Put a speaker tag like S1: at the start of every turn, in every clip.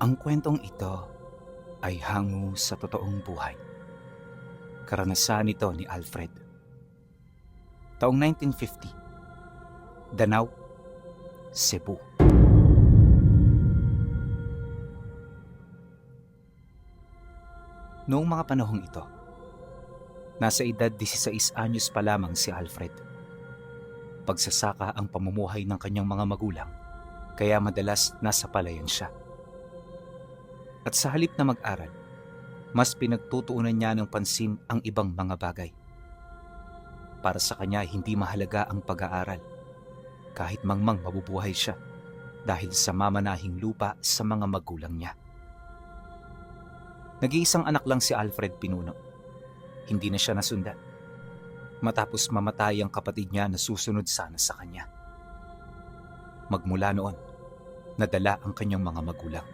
S1: Ang kwentong ito ay hango sa totoong buhay. Karanasan ito ni Alfred. Taong 1950, Danau, Cebu. Noong mga panahong ito, nasa edad 16 anyos pa lamang si Alfred. Pagsasaka ang pamumuhay ng kanyang mga magulang, kaya madalas nasa palayan siya. At sa halip na mag-aral, mas pinagtutuunan niya ng pansin ang ibang mga bagay. Para sa kanya, hindi mahalaga ang pag-aaral, kahit mangmang mabubuhay siya dahil sa mamanahing lupa sa mga magulang niya. Nag-iisang anak lang si Alfred Pinuno. Hindi na siya nasundan. Matapos mamatay ang kapatid niya na susunod sana sa kanya. Magmula noon, nadala ang kanyang mga magulang.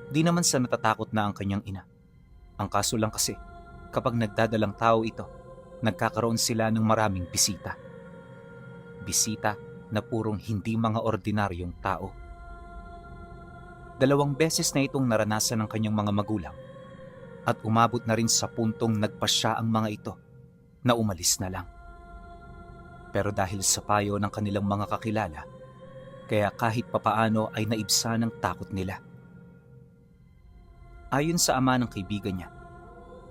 S1: Di naman sa natatakot na ang kanyang ina. Ang kaso lang kasi, kapag nagdadalang tao ito, nagkakaroon sila ng maraming bisita. Bisita na purong hindi mga ordinaryong tao. 2 beses na itong naranasan ng kanyang mga magulang at umabot na rin sa puntong nagpasya ang mga ito na umalis na lang. Pero dahil sa payo ng kanilang mga kakilala, kaya kahit papaano ay naibsa ng takot nila. Ayon sa ama ng kaibigan niya,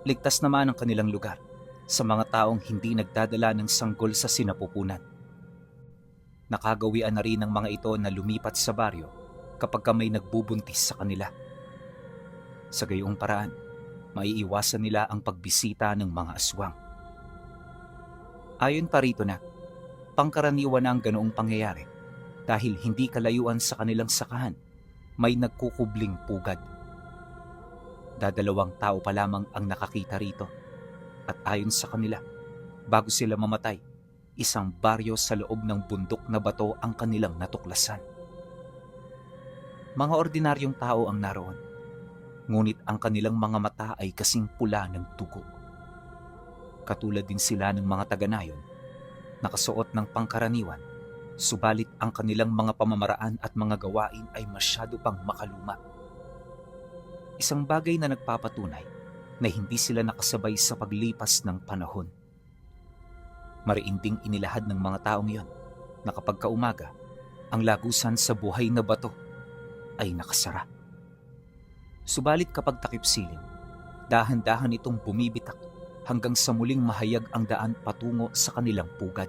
S1: ligtas naman ang kanilang lugar sa mga taong hindi nagdadala ng sanggol sa sinapupunan. Nakagawian na rin ng mga ito na lumipat sa baryo kapag may nagbubuntis sa kanila. Sa gayong paraan, maiiwasan nila ang pagbisita ng mga aswang. Ayon pa rito na, pangkaraniwan na ang ganoong pangyayari dahil hindi kalayuan sa kanilang sakahan, may nagkukubling pugad. 2 tao pa lamang ang nakakita rito at ayon sa kanila, bago sila mamatay, isang baryo sa loob ng bundok na bato ang kanilang natuklasan. Mga ordinaryong tao ang naroon, ngunit ang kanilang mga mata ay kasing pula ng dugo. Katulad din sila ng mga taga-nayon, nakasuot ng pangkaraniwan, subalit ang kanilang mga pamamaraan at mga gawain ay masyado pang makaluma. Isang bagay na nagpapatunay na hindi sila nakasabay sa paglipas ng panahon. Mariinding inilahad ng mga taong yon na kapag kaumaga, ang lagusan sa buhay na bato ay nakasara. Subalit kapag takip silim, dahan-dahan itong bumibitak hanggang sa muling mahayag ang daan patungo sa kanilang pugad.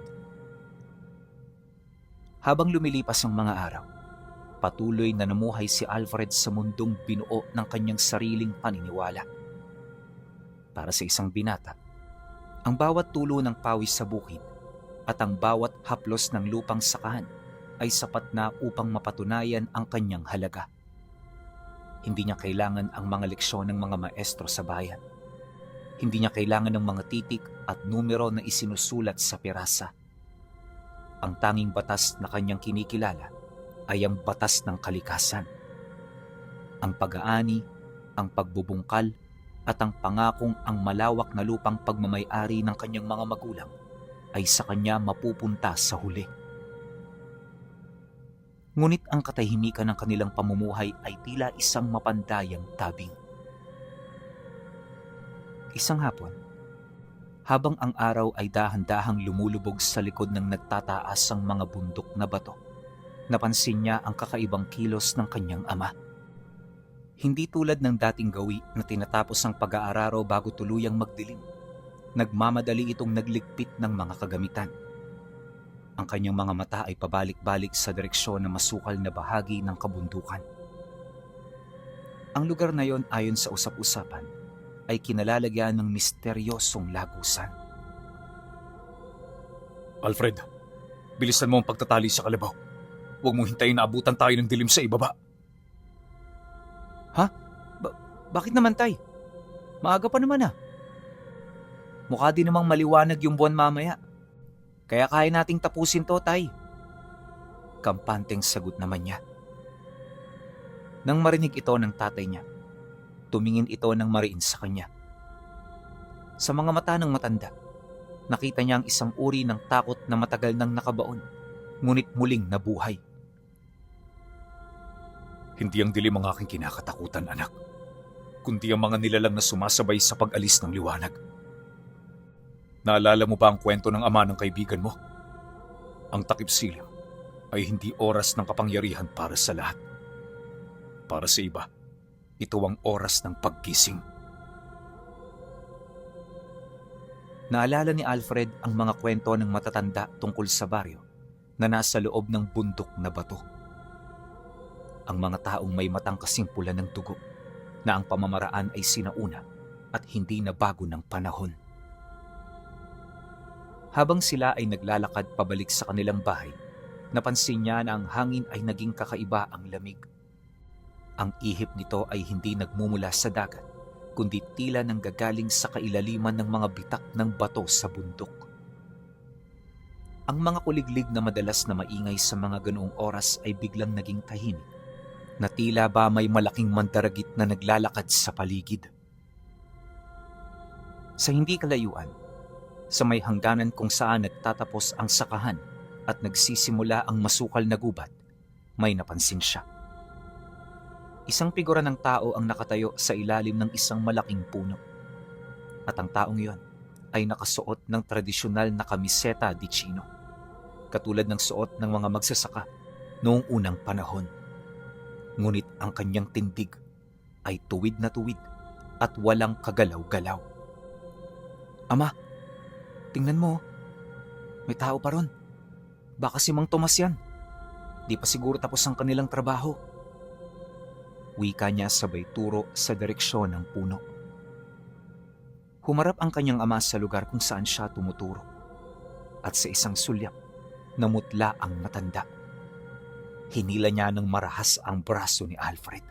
S1: Habang lumilipas ang mga araw, patuloy na namuhay si Alfred sa mundong binuo ng kanyang sariling paniniwala. Para sa isang binata, ang bawat tulo ng pawis sa bukid at ang bawat haplos ng lupang sakahan ay sapat na upang mapatunayan ang kanyang halaga. Hindi niya kailangan ang mga leksyon ng mga maestro sa bayan. Hindi niya kailangan ng mga titik at numero na isinusulat sa pirasa. Ang tanging batas na kanyang kinikilala ay ang batas ng kalikasan. Ang pag-aani, ang pagbubungkal, at ang pangakong ang malawak na lupang pagmamay-ari ng kanyang mga magulang ay sa kanya mapupunta sa huli. Ngunit ang katahimikan ng kanilang pamumuhay ay tila isang mapandayang tabing. Isang hapon, habang ang araw ay dahan-dahang lumulubog sa likod ng nagtataasang mga bundok na bato, napansin niya ang kakaibang kilos ng kanyang ama. Hindi tulad ng dating gawi na tinatapos ang pag-aararo bago tuluyang magdilim, nagmamadali itong nagligpit ng mga kagamitan. Ang kanyang mga mata ay pabalik-balik sa direksyon ng masukal na bahagi ng kabundukan. Ang lugar na yon, ayon sa usap-usapan, ay kinalalagyan ng misteryosong lagusan.
S2: Alfred, bilisan mo ang pagtatali sa kalabaw. Huwag mong hintayin na abutan tayo ng dilim sa ibaba.
S1: Ha? Bakit naman, tay? Maaga pa naman Mukha din namang maliwanag yung buwan mamaya. Kaya kaya nating tapusin to, tay. Kampanteng sagot naman niya. Nang marinig ito ng tatay niya, tumingin ito ng mariin sa kanya. Sa mga mata ng matanda, nakita niya ang isang uri ng takot na matagal nang nakabaon, ngunit muling nabuhay.
S2: Hindi ang dilim ang aking kinakatakutan, anak, kundi ang mga nilalang na sumasabay sa pag-alis ng liwanag. Naalala mo ba ang kwento ng ama ng kaibigan mo? Ang takip silim ay hindi oras ng kapangyarihan para sa lahat. Para sa iba, ito ang oras ng paggising.
S1: Naalala ni Alfred ang mga kwento ng matatanda tungkol sa baryo na nasa loob ng bundok na bato. Ang mga taong may matang kasing pula ng dugo na ang pamamaraan ay sinauna at hindi na bago ng panahon. Habang sila ay naglalakad pabalik sa kanilang bahay, napansin niya na ang hangin ay naging kakaiba ang lamig. Ang ihip nito ay hindi nagmumula sa dagat, kundi tila nang gagaling sa kailaliman ng mga bitak ng bato sa bundok. Ang mga kuliglig na madalas na maingay sa mga ganoong oras ay biglang naging tahimik, na tila ba may malaking mandaragit na naglalakad sa paligid. Sa hindi kalayuan, sa may hangganan kung saan nagtatapos ang sakahan at nagsisimula ang masukal na gubat, may napansin siya. Isang figura ng tao ang nakatayo sa ilalim ng isang malaking puno. At ang taong iyon ay nakasuot ng tradisyonal na kamiseta di chino, katulad ng suot ng mga magsasaka noong unang panahon. Ngunit ang kanyang tindig ay tuwid na tuwid at walang kagalaw-galaw. "Ama, tingnan mo, may tao pa ron. Baka si Mang Tomas yan. Di pa siguro tapos ang kanilang trabaho." Wika niya sabay turo sa direksyon ng puno. Humarap ang kanyang ama sa lugar kung saan siya tumuturo. At sa isang sulyap, namutla ang matanda. Hinila niya ng marahas ang braso ni Alfred.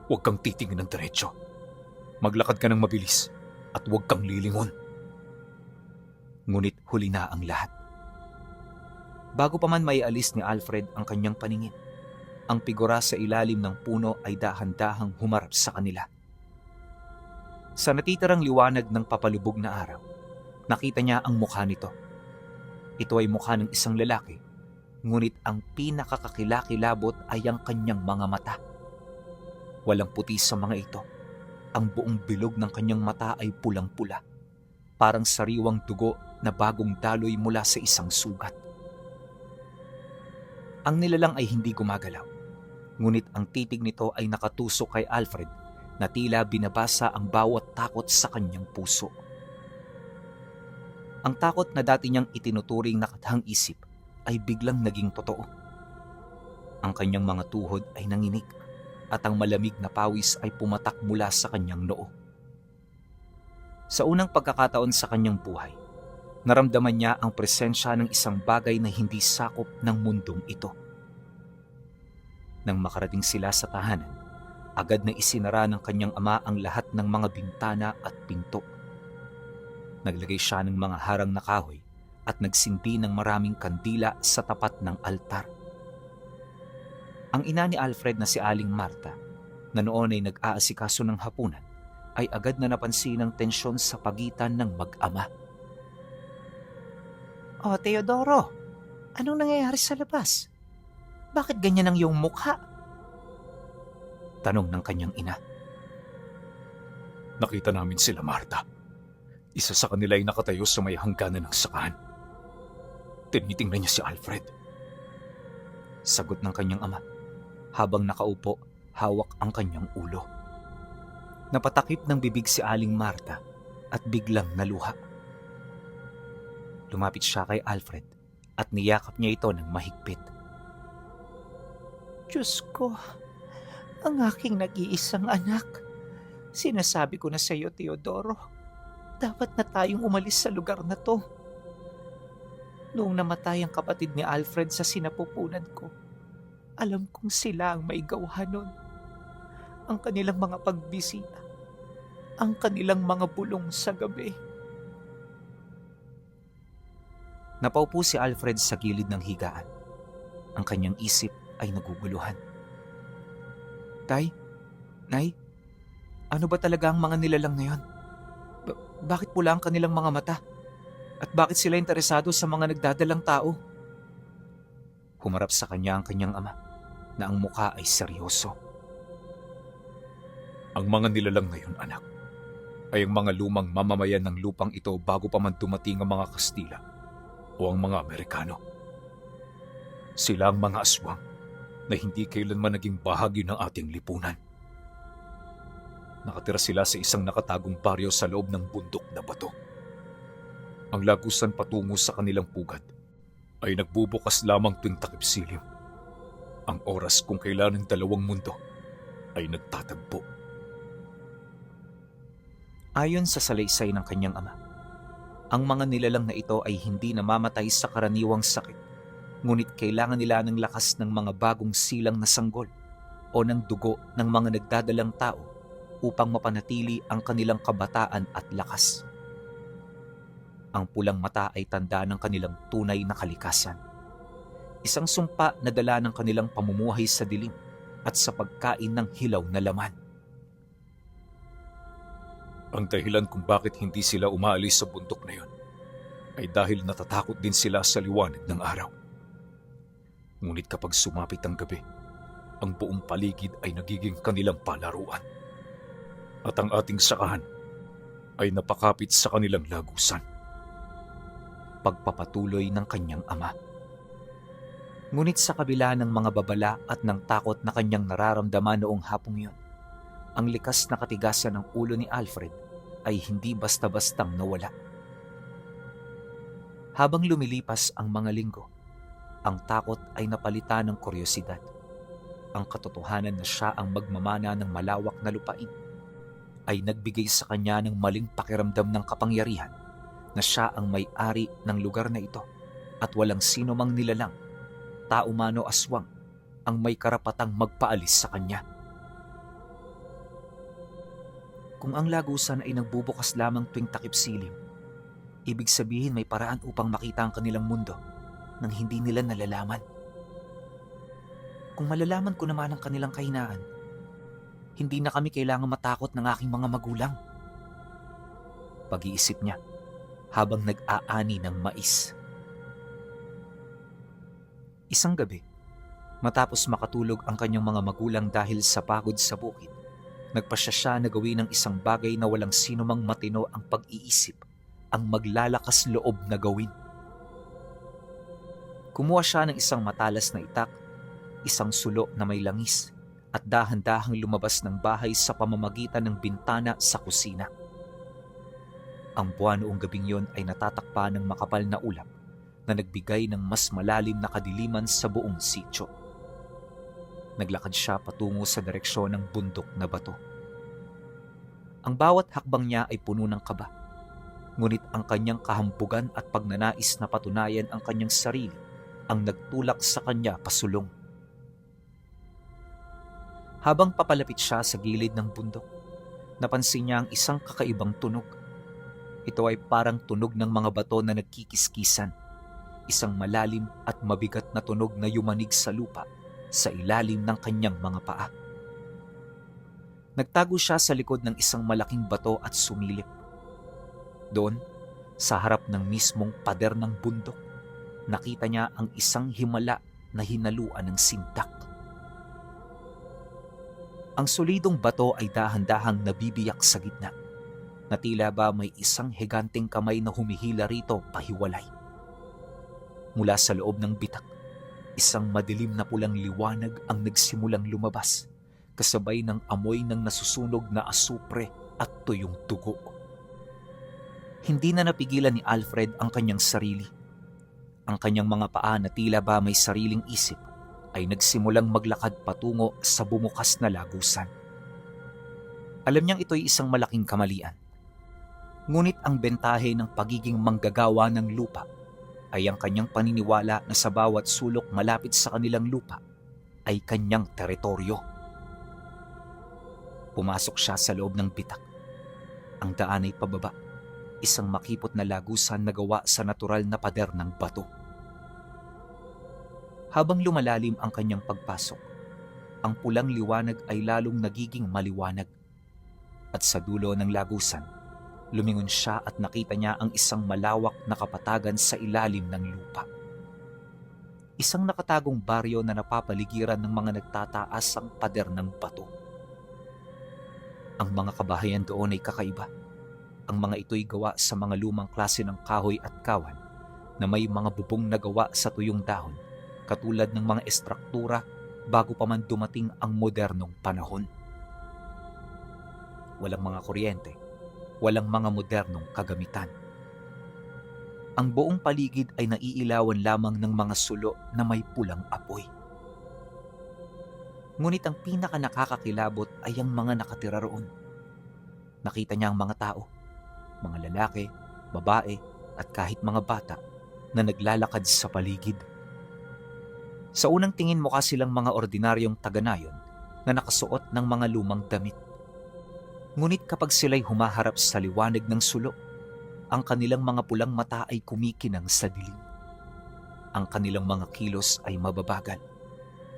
S2: Huwag kang titingin ng diretso. Maglakad ka ng mabilis at huwag kang lilingon.
S1: Ngunit huli na ang lahat. Bago pa man maialis ni Alfred ang kanyang paningin, ang figura sa ilalim ng puno ay dahan-dahang humarap sa kanila. Sa natitirang liwanag ng papalubog na araw, nakita niya ang mukha nito. Ito ay mukha ng isang lalaki, ngunit ang pinakakakilakilabot ay ang kanyang mga mata. Walang puti sa mga ito. Ang buong bilog ng kanyang mata ay pulang-pula, parang sariwang dugo na bagong daloy mula sa isang sugat. Ang nilalang ay hindi gumagalaw, ngunit ang titig nito ay nakatusok kay Alfred na tila binabasa ang bawat takot sa kanyang puso. Ang takot na dati niyang itinuturing na katahang isip ay biglang naging totoo. Ang kanyang mga tuhod ay nanginig at ang malamig na pawis ay pumatak mula sa kanyang noo. Sa unang pagkakataon sa kanyang buhay, naramdaman niya ang presensya ng isang bagay na hindi sakop ng mundong ito. Nang makarating sila sa tahanan, agad na isinara ng kanyang ama ang lahat ng mga bintana at pinto. Naglagay siya ng mga harang na kahoy at nagsindi ng maraming kandila sa tapat ng altar. Ang ina ni Alfred na si Aling Marta, na noon ay nag-aasikaso ng hapunan, ay agad na napansin ang tensyon sa pagitan ng mag-ama. "O, Teodoro, anong nangyayari sa labas? Bakit ganyan ang iyong mukha?" tanong ng kanyang ina.
S2: Nakita namin sila, Marta. Isa sa kanila ay nakatayo sa may hangganan ng sakahan. Tinitingnan niya si Alfred.
S1: Sagot ng kanyang ama, habang nakaupo, hawak ang kanyang ulo. Napatakip ng bibig si Aling Marta at biglang naluha. Lumapit siya kay Alfred at niyakap niya ito ng mahigpit. "Diyos ko, ang aking nag-iisang anak. Sinasabi ko na sa iyo, Teodoro, dapat na tayong umalis sa lugar na to. Noong namatay ang kapatid ni Alfred sa sinapupunan ko, alam kong sila ang may gawa nun. Ang kanilang mga pagbisita, ang kanilang mga bulong sa gabi." Napaupo si Alfred sa gilid ng higaan. Ang kanyang isip ay naguguluhan. "Tay, Nay, ano ba talaga ang mga nilalang na yon? Bakit pula ang kanilang mga mata? At bakit sila interesado sa mga nagdadalang tao?" Humarap sa kanya ang kanyang ama na ang muka ay seryoso.
S2: Ang mga nilalang ngayon, anak, ay ang mga lumang mamamayan ng lupang ito bago pa man dumating ang mga Kastila o ang mga Amerikano. Sila ang mga aswang na hindi kailanman naging bahagi ng ating lipunan. Nakatira sila sa isang nakatagong baryo sa loob ng bundok na bato. Ang lagusan patungo sa kanilang pugad ay nagbubukas lamang tuwing takip silim. Ang oras kung kailan ang dalawang mundo ay nagtatagpo.
S1: Ayon sa salaysay ng kanyang ama, ang mga nilalang na ito ay hindi namamatay sa karaniwang sakit, ngunit kailangan nila ng lakas ng mga bagong silang na sanggol o ng dugo ng mga nagdadalang tao upang mapanatili ang kanilang kabataan at lakas. Ang pulang mata ay tanda ng kanilang tunay na kalikasan. Isang sumpa na dala ng kanilang pamumuhay sa dilim at sa pagkain ng hilaw na laman.
S2: Ang dahilan kung bakit hindi sila umaalis sa bundok na yon ay dahil natatakot din sila sa liwanag ng araw. Ngunit kapag sumapit ang gabi, ang buong paligid ay nagiging kanilang palaruan. At ang ating sakahan ay napakapit sa kanilang lagusan.
S1: Pagpapatuloy ng kanyang ama. Ngunit sa kabila ng mga babala at ng takot na kanyang nararamdaman noong hapong yun, ang likas na katigasan ng ulo ni Alfred ay hindi basta-bastang nawala. Habang lumilipas ang mga linggo, ang takot ay napalitan ng kuryosidad. Ang katotohanan na siya ang magmamana ng malawak na lupain ay nagbigay sa kanya ng maling pakiramdam ng kapangyarihan na siya ang may-ari ng lugar na ito at walang sino mang nilalang, tao man o aswang, ang may karapatang magpaalis sa kanya. Kung ang lagusan ay nagbubukas lamang tuwing takip silim, ibig sabihin may paraan upang makita ang kanilang mundo nang hindi nila nalalaman. Kung malalaman ko naman ang kanilang kahinaan, hindi na kami kailangang matakot ng aking mga magulang. Pag-iisip niya habang nag-aani ng mais. Isang gabi, matapos makatulog ang kanyang mga magulang dahil sa pagod sa bukid, nagpasya siya na gawin ng isang bagay na walang sino mang matino ang pag-iisip ang maglalakas loob na gawin. Kumuha siya ng isang matalas na itak, isang sulo na may langis, at dahan-dahang lumabas ng bahay sa pamamagitan ng bintana sa kusina. Ang buwan noong gabing yon ay natatakpan ng makapal na ulap na nagbigay ng mas malalim na kadiliman sa buong sityo. Naglakad siya patungo sa direksyon ng bundok na bato. Ang bawat hakbang niya ay puno ng kaba, ngunit ang kanyang kahambugan at pagnanais na patunayan ang kanyang sarili ang nagtulak sa kanya pasulong. Habang papalapit siya sa gilid ng bundok, napansin niya ang isang kakaibang tunog. Ito ay parang tunog ng mga bato na nagkikiskisan, isang malalim at mabigat na tunog na yumanig sa lupa sa ilalim ng kanyang mga paa. Nagtago siya sa likod ng isang malaking bato at sumilip. Doon, sa harap ng mismong pader ng bundok, nakita niya ang isang himala na hinaluan ng sindak. Ang solidong bato ay dahan-dahang nabibiyak sa gitna, na tila ba may isang higanteng kamay na humihila rito pahiwalay. Mula sa loob ng bitak, isang madilim na pulang liwanag ang nagsimulang lumabas, kasabay ng amoy ng nasusunog na asupre at tuyong dugo. Hindi na napigilan ni Alfred ang kanyang sarili. Ang kanyang mga paa na tila ba may sariling isip ay nagsimulang maglakad patungo sa bumukas na lagusan. Alam niyang ito'y isang malaking kamalian. Ngunit ang bentahe ng pagiging manggagawa ng lupa ay ang kanyang paniniwala na sa bawat sulok malapit sa kanilang lupa ay kanyang teritoryo. Pumasok siya sa loob ng bitak. Ang daan ay pababa, isang makipot na lagusan na gawa sa natural na pader ng bato. Habang lumalalim ang kanyang pagpasok, ang pulang liwanag ay lalong nagiging maliwanag. At sa dulo ng lagusan, lumingon siya at nakita niya ang isang malawak na kapatagan sa ilalim ng lupa. isang nakatagong baryo na napapaligiran ng mga nagtataasang pader ng bato. Ang mga kabahayan doon ay kakaiba. Ang mga ito'y gawa sa mga lumang klase ng kahoy at kawan na may mga bubong na gawa sa tuyong dahon, katulad ng mga estruktura bago pa man dumating ang modernong panahon. Walang mga kuryente, walang mga modernong kagamitan. Ang buong paligid ay naiilawan lamang ng mga sulo na may pulang apoy. Ngunit ang pinaka nakakakilabot ay ang mga nakatira roon. Nakita niya ang mga tao, mga lalaki, babae at kahit mga bata na naglalakad sa paligid. Sa unang tingin mukha silang mga ordinaryong taga-nayon na nakasuot ng mga lumang damit. Ngunit kapag sila'y humaharap sa liwanag ng sulo, ang kanilang mga pulang mata ay kumikinang sa dilim. Ang kanilang mga kilos ay mababagal,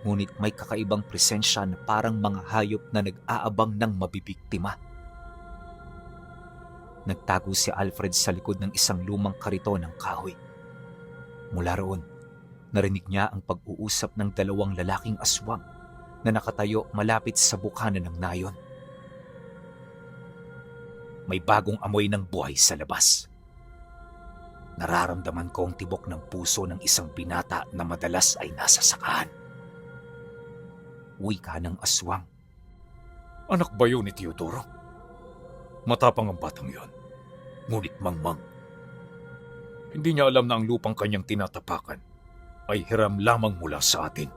S1: ngunit may kakaibang presensya na parang mga hayop na nag-aabang ng mabibiktima. Nagtago si Alfred sa likod ng isang lumang kariton ng kahoy. Mula roon, narinig niya ang pag-uusap ng dalawang lalaking aswang na nakatayo malapit sa bukana ng nayon. May bagong amoy ng buhay sa labas. Nararamdaman ko ang tibok ng puso ng isang binata na madalas ay nasa sakahan. Wika ng aswang.
S2: Anak ba yun ni Teodoro? Matapang ang batang yon, ngunit mangmang. Hindi niya alam na ang lupang kanyang tinatapakan ay hiram lamang mula sa atin.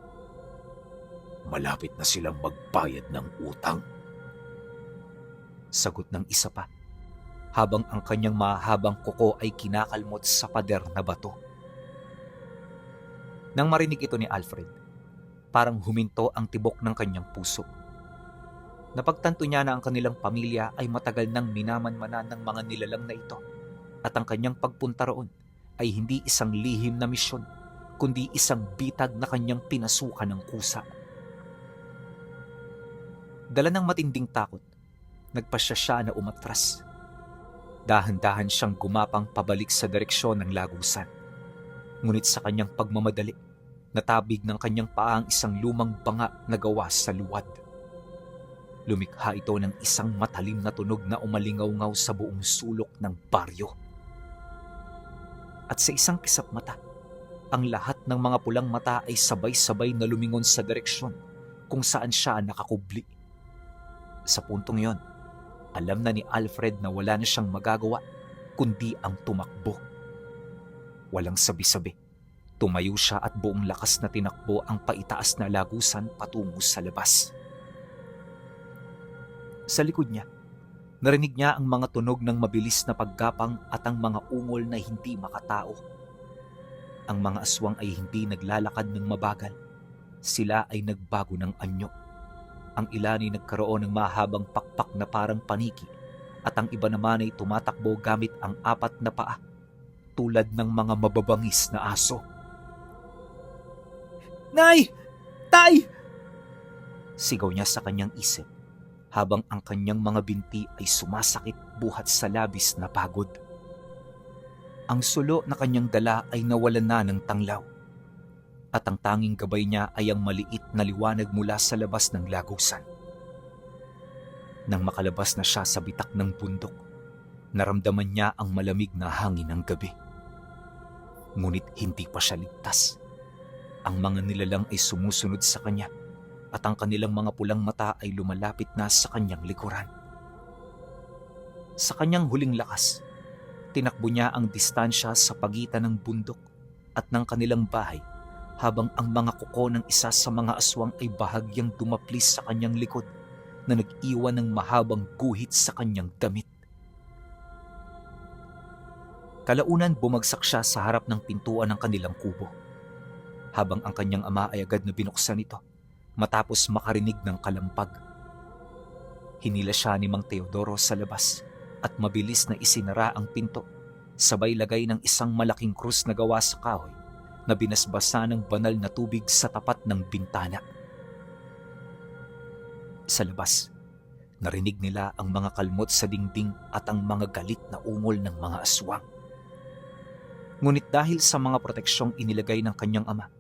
S2: Malapit na silang magbayad ng utang.
S1: Sagot ng isa pa, habang ang kanyang mahabang kuko ay kinakalmot sa pader na bato. Nang marinig ito ni Alfred, parang huminto ang tibok ng kanyang puso. Napagtanto niya na ang kanilang pamilya ay matagal nang minamanmanan ng mga nilalang na ito at ang kanyang pagpunta roon ay hindi isang lihim na misyon, kundi isang bitag na kanyang pinasukan ng kusa. Dala ng matinding takot, nagpasya siya na umatras. Dahan-dahan siyang gumapang pabalik sa direksyon ng lagusan. Ngunit sa kanyang pagmamadali, natabig ng kanyang paa ang isang lumang banga na gawa sa luwad. Lumikha ito ng isang matalim na tunog na umalingaw-ngaw sa buong sulok ng baryo. At sa isang kisap mata, ang lahat ng mga pulang mata ay sabay-sabay na lumingon sa direksyon kung saan siya nakakubli. Sa puntong yon, alam na ni Alfred na wala na siyang magagawa kundi ang tumakbo. Walang sabi-sabi, tumayo siya at buong lakas na tinakbo ang paitaas na lagusan patungo sa labas. Sa likod niya, narinig niya ang mga tunog ng mabilis na paggapang at ang mga ungol na hindi makatao. Ang mga aswang ay hindi naglalakad ng mabagal. Sila ay nagbago ng anyo. Ang ilan ay nagkaroon ng mahabang pakpak na parang paniki at ang iba naman ay tumatakbo gamit ang 4 na paa, tulad ng mga mababangis na aso. "Nay! Tay!" sigaw niya sa kanyang isip habang ang kanyang mga binti ay sumasakit buhat sa labis na pagod. Ang sulo na kanyang dala ay nawalan na ng tanglaw at ang tanging gabay niya ay ang maliit na liwanag mula sa labas ng lagusan. Nang makalabas na siya sa bitak ng bundok, naramdaman niya ang malamig na hangin ng gabi. Ngunit hindi pa siya ligtas. Ang mga nilalang ay sumusunod sa kanya at ang kanilang mga pulang mata ay lumalapit na sa kanyang likuran. Sa kanyang huling lakas, tinakbo niya ang distansya sa pagitan ng bundok at ng kanilang bahay habang ang mga kuko ng isa sa mga aswang ay bahagyang dumaplis sa kanyang likod na nag-iwan ng mahabang guhit sa kanyang damit. Kalaunan bumagsak siya sa harap ng pintuan ng kanilang kubo, habang ang kanyang ama ay agad na binuksan ito matapos makarinig ng kalampag. Hinila siya ni Mang Teodoro sa labas at mabilis na isinara ang pinto, sabay lagay ng isang malaking krus na gawa sa kahoy na binasbasa ng banal na tubig sa tapat ng bintana. Sa labas, narinig nila ang mga kalmot sa dingding at ang mga galit na ungol ng mga aswang. Ngunit dahil sa mga proteksyong inilagay ng kanyang ama,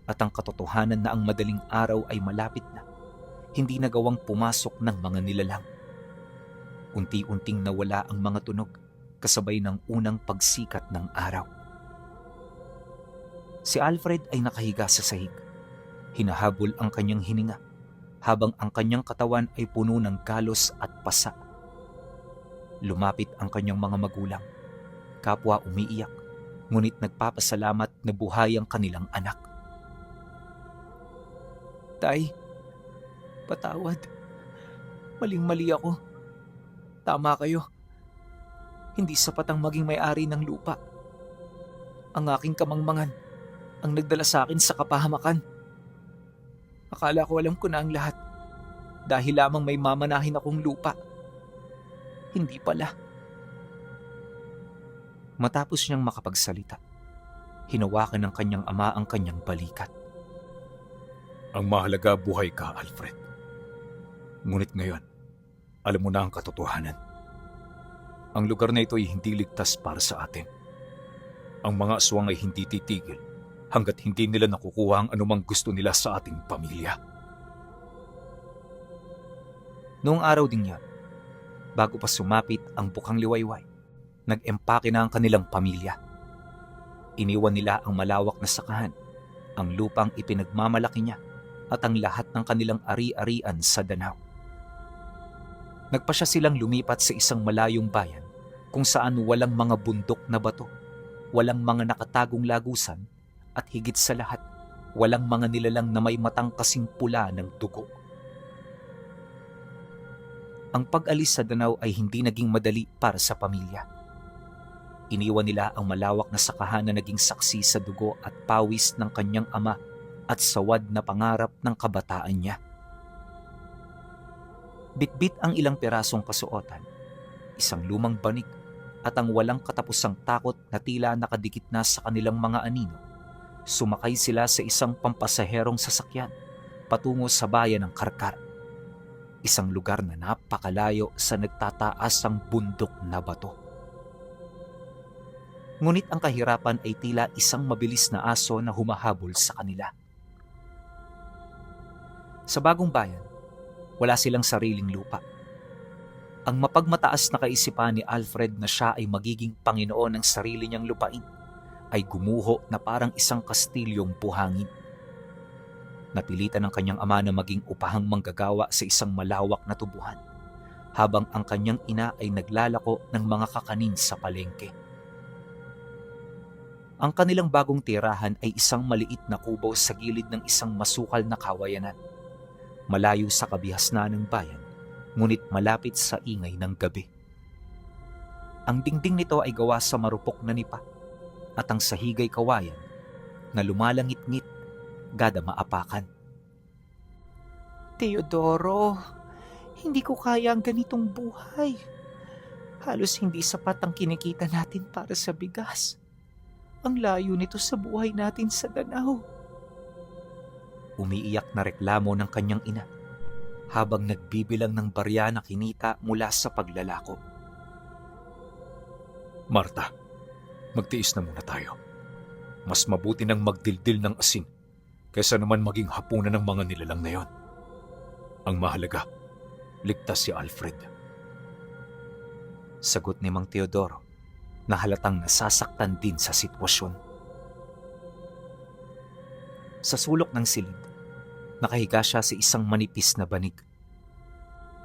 S1: at ang katotohanan na ang madaling araw ay malapit na, hindi nagawang pumasok ng mga nilalang. Unti-unting nawala ang mga tunog kasabay ng unang pagsikat ng araw. Si Alfred ay nakahiga sa sahig. Hinahabol ang kanyang hininga habang ang kanyang katawan ay puno ng galos at pasa. Lumapit ang kanyang mga magulang, kapwa umiiyak, ngunit nagpapasalamat na buhay ang kanilang anak. Tay, patawad. Maling-mali ako. Tama kayo. Hindi sapat ang maging may-ari ng lupa. Ang aking kamangmangan ang nagdala sa akin sa kapahamakan. Akala ko alam ko na ang lahat dahil lamang may mamanahin akong lupa. Hindi pala. Matapos niyang makapagsalita, hinawakan ng kanyang ama ang kanyang balikat.
S2: Ang mahalaga buhay ka, Alfred. Ngunit ngayon, alam mo na ang katotohanan. Ang lugar na ito ay hindi ligtas para sa atin. Ang mga aswang ay hindi titigil hanggat hindi nila nakukuha ang anumang gusto nila sa ating pamilya.
S1: Noong araw din yan, bago pa sumapit ang bukang liwayway, nag-empake na ang kanilang pamilya. Iniwan nila ang malawak na sakahan, ang lupang ipinagmamalaki niya, at ang lahat ng kanilang ari-arian sa Danau. Nagpasya silang lumipat sa isang malayong bayan kung saan walang mga bundok na bato, walang mga nakatagong lagusan, at higit sa lahat, walang mga nilalang na may matang kasing pula ng dugo. Ang pag-alis sa Danau ay hindi naging madali para sa pamilya. Iniwan nila ang malawak na sakahan na naging saksi sa dugo at pawis ng kanyang ama at sawad na pangarap ng kabataan niya. Bitbit ang ilang pirasong kasuotan, isang lumang banig at ang walang katapusang takot na tila nakadikit na sa kanilang mga anino. Sumakay sila sa isang pampasaherong sasakyan patungo sa bayan ng Karkar, isang lugar na napakalayo sa nagtataasang bundok na bato. Ngunit ang kahirapan ay tila isang mabilis na aso na humahabol sa kanila. Sa bagong bayan, wala silang sariling lupa. Ang mapagmataas na kaisipan ni Alfred na siya ay magiging Panginoon ng sarili niyang lupain ay gumuho na parang isang kastilyong buhangin. Napilitan ng kanyang ama na maging upahang manggagawa sa isang malawak na tubuhan, habang ang kanyang ina ay naglalako ng mga kakanin sa palengke. Ang kanilang bagong tirahan ay isang maliit na kubo sa gilid ng isang masukal na kawayanan, malayo sa kabihasnan ng bayan, ngunit malapit sa ingay ng gabi. Ang dingding nito ay gawa sa marupok na nipa, at ang sahigay kawayan na lumalangit-ngit gada maapakan. Teodoro, hindi ko kaya ang ganitong buhay. Halos hindi sapat ang kinikita natin para sa bigas. Ang layo nito sa buhay natin sa Danau. Umiiyak na reklamo ng kanyang ina habang nagbibilang ng barya na kinita mula sa paglalako.
S2: Marta, magtiis na muna tayo. Mas mabuti nang magdildil ng asin kaysa naman maging hapunan ng mga nilalang na yon. Ang mahalaga, ligtas si Alfred.
S1: Sagot ni Mang Teodoro na halatang nasasaktan din sa sitwasyon. Sa sulok ng silid, nakahiga siya sa isang manipis na banig.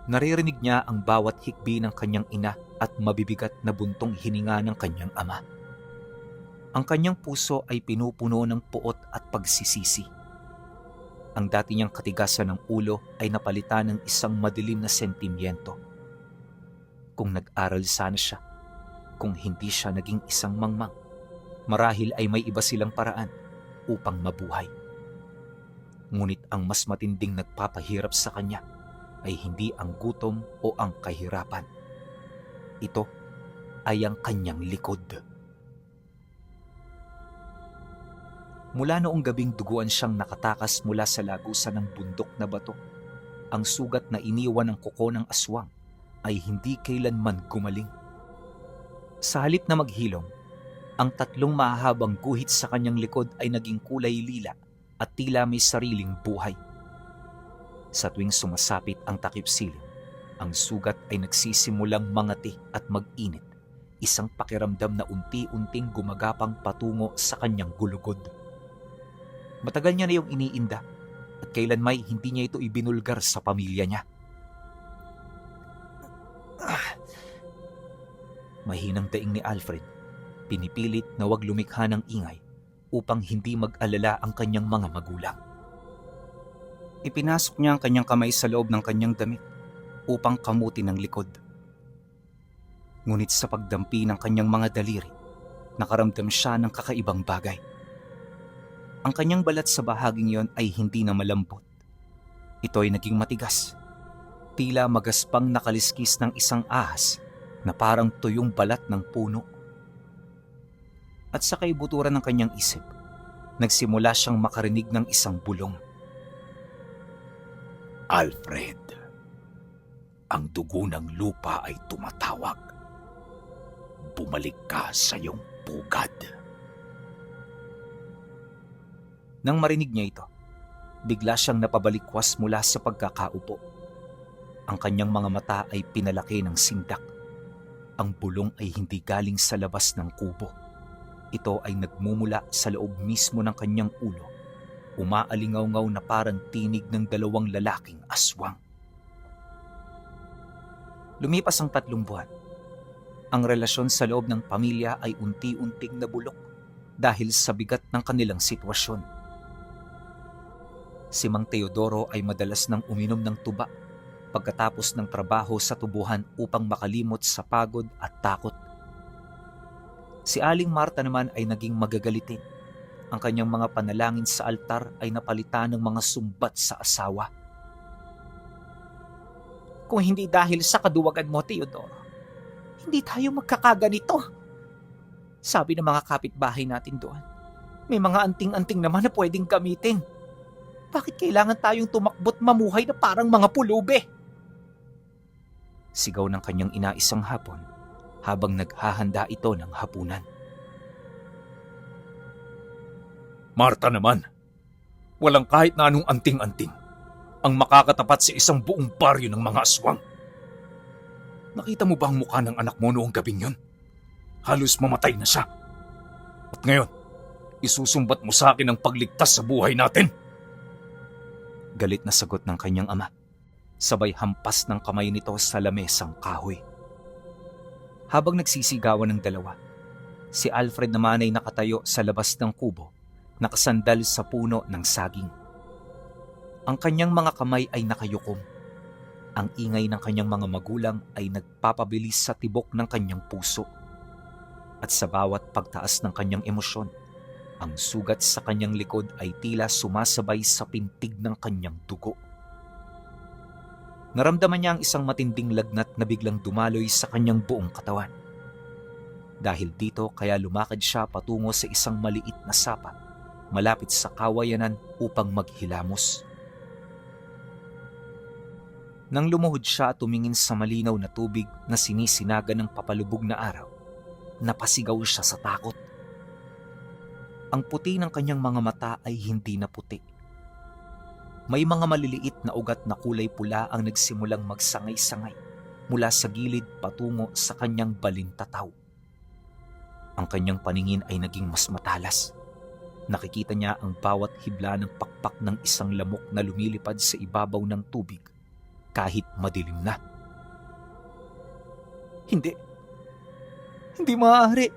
S1: Naririnig niya ang bawat hikbi ng kanyang ina at mabibigat na buntong hininga ng kanyang ama. Ang kanyang puso ay pinupuno ng puot at pagsisisi. Ang dati niyang katigasan ng ulo ay napalitan ng isang madilim na sentimiento. Kung nag-aral sana siya, kung hindi siya naging isang mangmang, marahil ay may iba silang paraan upang mabuhay. Ngunit ang mas matinding nagpapahirap sa kanya ay hindi ang gutom o ang kahirapan. Ito ay ang kanyang likod. Mula noong gabing duguan siyang nakatakas mula sa lagusan ng bundok na bato, ang sugat na iniwan ng kuko ng aswang ay hindi kailanman gumaling. Sa halip na maghilom, ang tatlong mahahabang guhit sa kanyang likod ay naging kulay lila at tila may sariling buhay. Sa tuwing sumasapit ang takip silim, ang sugat ay nagsisimulang mangati at mag-init, isang pakiramdam na unti-unting gumagapang patungo sa kanyang gulugod. Matagal niya na yung iniinda at kailanmay hindi niya ito ibinulgar sa pamilya niya. Mahinang daing ni Alfred, pinipilit na wag lumikha ng ingay upang hindi mag-alala ang kanyang mga magulang. Ipinasok niya ang kanyang kamay sa loob ng kanyang damit upang kamutin ang likod. Ngunit sa pagdampi ng kanyang mga daliri, nakaramdam siya ng kakaibang bagay. Ang kanyang balat sa bahaging yon ay hindi na malambot. Ito ay naging matigas. Tila magaspang nakaliskis ng isang ahas na parang tuyong balat ng puno. At sa kaibuturan ng kanyang isip, nagsimula siyang makarinig ng isang bulong.
S2: Alfred, ang dugo ng lupa ay tumatawag. Bumalik ka sa iyong pugad.
S1: Nang marinig niya ito, bigla siyang napabalikwas mula sa pagkakaupo. Ang kanyang mga mata ay pinalaki ng sindak. Ang bulong ay hindi galing sa labas ng kubo. Ito ay nagmumula sa loob mismo ng kanyang ulo, umaalingaw-ngaw na parang tinig ng dalawang lalaking aswang. Lumipas ang 3 buwan. Ang relasyon sa loob ng pamilya ay unti-unting nabulok dahil sa bigat ng kanilang sitwasyon. Si Mang Teodoro ay madalas nang uminom ng tuba pagkatapos ng trabaho sa tubuhan upang makalimot sa pagod at takot. Si Aling Marta naman ay naging magagalitin. Ang kanyang mga panalangin sa altar ay napalitan ng mga sumbat sa asawa. Kung hindi dahil sa kaduwagan mo, Teodoro, hindi tayo magkakaganito. Sabi ng mga kapitbahay natin doon, may mga anting-anting naman na pwedeng gamitin. Bakit kailangan tayong tumakbo't mamuhay na parang mga pulube? Sigaw ng kanyang ina isang hapon habang naghahanda ito ng hapunan.
S2: Marta naman, walang kahit na anong anting-anting ang makakatapat sa isang buong baryo ng mga aswang. Nakita mo ba ang mukha ng anak mo noong gabing yun? Halos mamatay na siya. At ngayon, isusumbat mo sa akin ang pagligtas sa buhay natin?
S1: Galit na sagot ng kanyang ama, sabay hampas ng kamay nito sa lamesang kahoy. Habang nagsisigawan ng dalawa, si Alfred naman ay nakatayo sa labas ng kubo, nakasandal sa puno ng saging. Ang kanyang mga kamay ay nakayukom. Ang ingay ng kanyang mga magulang ay nagpapabilis sa tibok ng kanyang puso. At sa bawat pagtaas ng kanyang emosyon, ang sugat sa kanyang likod ay tila sumasabay sa pintig ng kanyang dugo. Naramdaman niya ang isang matinding lagnat na biglang dumaloy sa kanyang buong katawan. Dahil dito kaya lumakad siya patungo sa isang maliit na sapa malapit sa kawayanan upang maghilamos. Nang lumuhod siya at tumingin sa malinaw na tubig na sinisinaga ng papalubog na araw, napasigaw siya sa takot. Ang puti ng kanyang mga mata ay hindi na puti. May mga maliliit na ugat na kulay pula ang nagsimulang magsangay-sangay mula sa gilid patungo sa kanyang balintataw. Ang kanyang paningin ay naging mas matalas. Nakikita niya ang bawat hibla ng pakpak ng isang lamok na lumilipad sa ibabaw ng tubig kahit madilim na. Hindi maaari.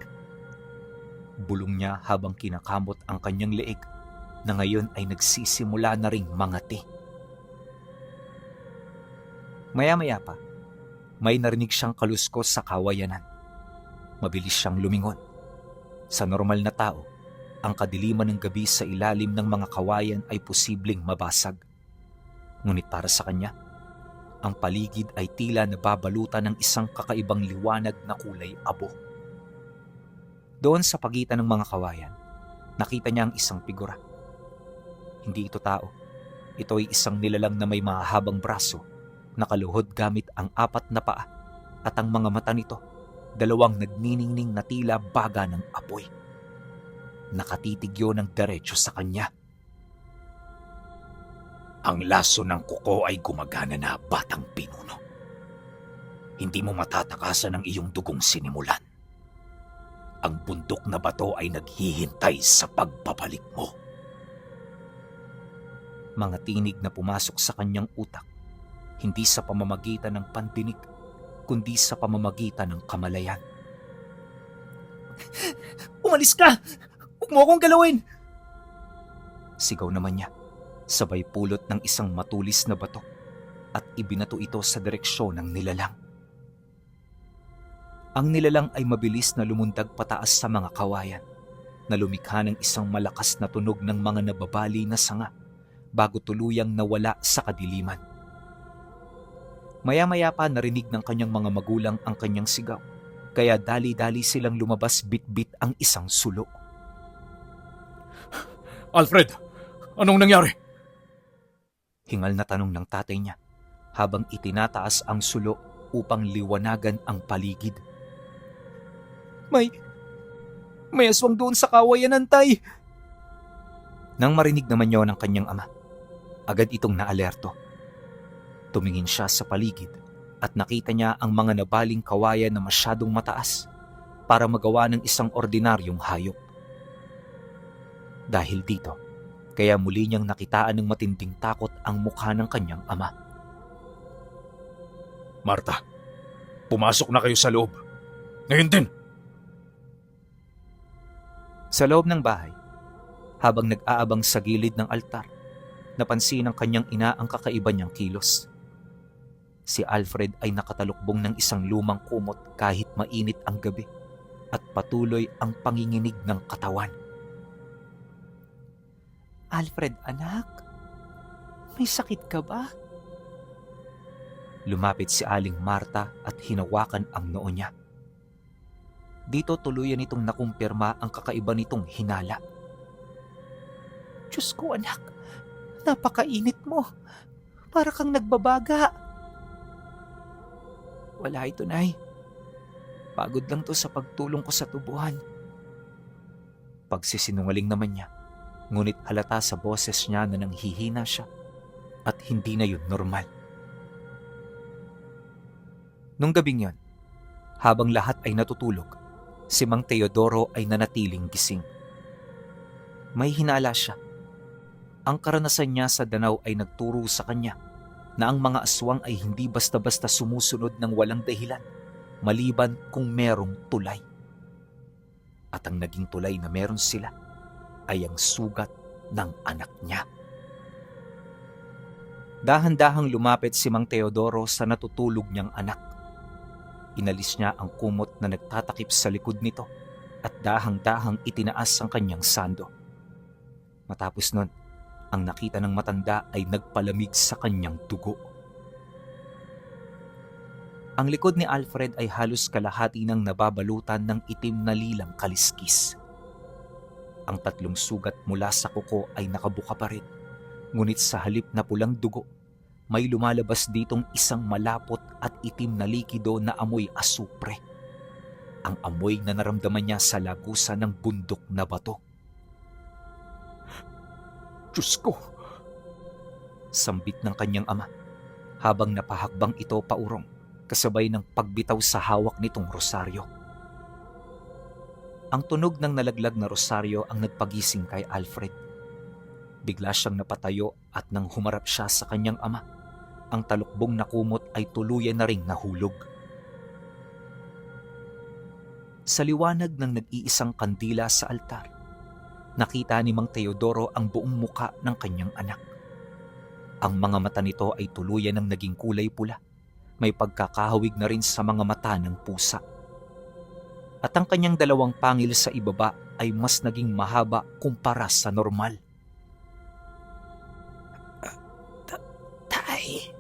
S1: Bulong niya habang kinakamot ang kanyang leeg na ngayon ay nagsisimula na ring mangati. Maya-maya pa, may narinig siyang kaluskos sa kawayanan. Mabilis siyang lumingon. Sa normal na tao, ang kadiliman ng gabi sa ilalim ng mga kawayan ay posibleng mabasag. Ngunit para sa kanya, ang paligid ay tila nababalutan ng isang kakaibang liwanag na kulay abo. Doon sa pagitan ng mga kawayan, nakita niya ang isang figura. Hindi ito tao. Ito ay isang nilalang na may mahahabang braso, nakaluhod gamit ang 4 na paa, at ang mga mata nito, 2 nagniningning na tila baga ng apoy. Nakatitig yun ng diretso sa kanya. Ang laso ng kuko ay gumagana na, batang pinuno. Hindi mo matatakasan ang iyong dugong sinimulan. Ang bundok na bato ay naghihintay sa pagbabalik mo. Mga tinig na pumasok sa kanyang utak, hindi sa pamamagitan ng pandinig, kundi sa pamamagitan ng kamalayan. Umalis ka! Huwag mo akong galawin! Sigaw naman niya, sabay pulot ng isang matulis na bato at ibinato ito sa direksyon ng nilalang. Ang nilalang ay mabilis na lumundag pataas sa mga kawayan, na lumikha ng isang malakas na tunog ng mga nababali na sanga bago tuluyang nawala sa kadiliman. Maya-maya pa narinig ng kanyang mga magulang ang kanyang sigaw, kaya dali-dali silang lumabas bit-bit ang isang sulo.
S2: Alfred, anong nangyari?
S1: Hingal na tanong ng tatay niya habang itinataas ang sulo upang liwanagan ang paligid. May aswang doon sa kawayan, tay! Nang marinig naman niyo ng kanyang ama, agad itong naalerto. Tumingin siya sa paligid at nakita niya ang mga nabaling kawayan na masyadong mataas para magawa ng isang ordinaryong hayop. Dahil dito, kaya muli niyang nakitaan ng matinding takot ang mukha ng kanyang ama.
S2: Marta, pumasok na kayo sa loob. Ngayon din!
S1: Sa loob ng bahay, habang nag-aabang sa gilid ng altar, napansin ng kanyang ina ang kakaiba niyang kilos. Si Alfred ay nakatalukbong ng isang lumang kumot kahit mainit ang gabi at patuloy ang panginginig ng katawan. Alfred, anak, may sakit ka ba? Lumapit si Aling Marta at hinawakan ang noo niya. Dito tuluyan itong nakumpirma ang kakaiba nitong hinala. Diyos ko, anak, napakainit mo. Para kang nagbabaga. Wala ito, Nay. Pagod lang to sa pagtulong ko sa tubuhan. Pagsisinungaling naman niya, ngunit halata sa boses niya na nanghihina siya at hindi na yun normal. Nung gabing yon, habang lahat ay natutulog, si Mang Teodoro ay nanatiling gising. May hinala siya. Ang karanasan niya sa Danau ay nagturo sa kanya na ang mga aswang ay hindi basta-basta sumusunod ng walang dahilan, maliban kung merong tulay. At ang naging tulay na meron sila ay ang sugat ng anak niya. Dahan-dahang lumapit si Mang Teodoro sa natutulog niyang anak. Inalis niya ang kumot na nagtatakip sa likod nito at dahang-dahang itinaas ang kanyang sando. Matapos nun, ang nakita ng matanda ay nagpalamig sa kanyang dugo. Ang likod ni Alfred ay halos kalahati ng nababalutan ng itim na lilang kaliskis. Ang 3 sugat mula sa kuko ay nakabuka pa rin, ngunit sa halip na pulang dugo, may lumalabas ditong isang malapot at itim na likido na amoy asupre. Ang amoy na naramdaman niya sa lagusan ng bundok na bato.
S2: Diyos ko!
S1: Sambit ng kanyang ama habang napahakbang ito paurong kasabay ng pagbitaw sa hawak nitong rosaryo. Ang tunog ng nalaglag na rosaryo ang nagpagising kay Alfred. Bigla siyang napatayo at nang humarap siya sa kanyang ama, ang talukbong na kumot ay tuluyan na ring nahulog. Sa liwanag ng nag-iisang kandila sa altar, nakita ni Mang Teodoro ang buong muka ng kanyang anak. Ang mga mata nito ay tuluyan ng naging kulay pula. May pagkakahawig na rin sa mga mata ng pusa. At ang kanyang 2 pangil sa ibaba ay mas naging mahaba kumpara sa normal. Tay!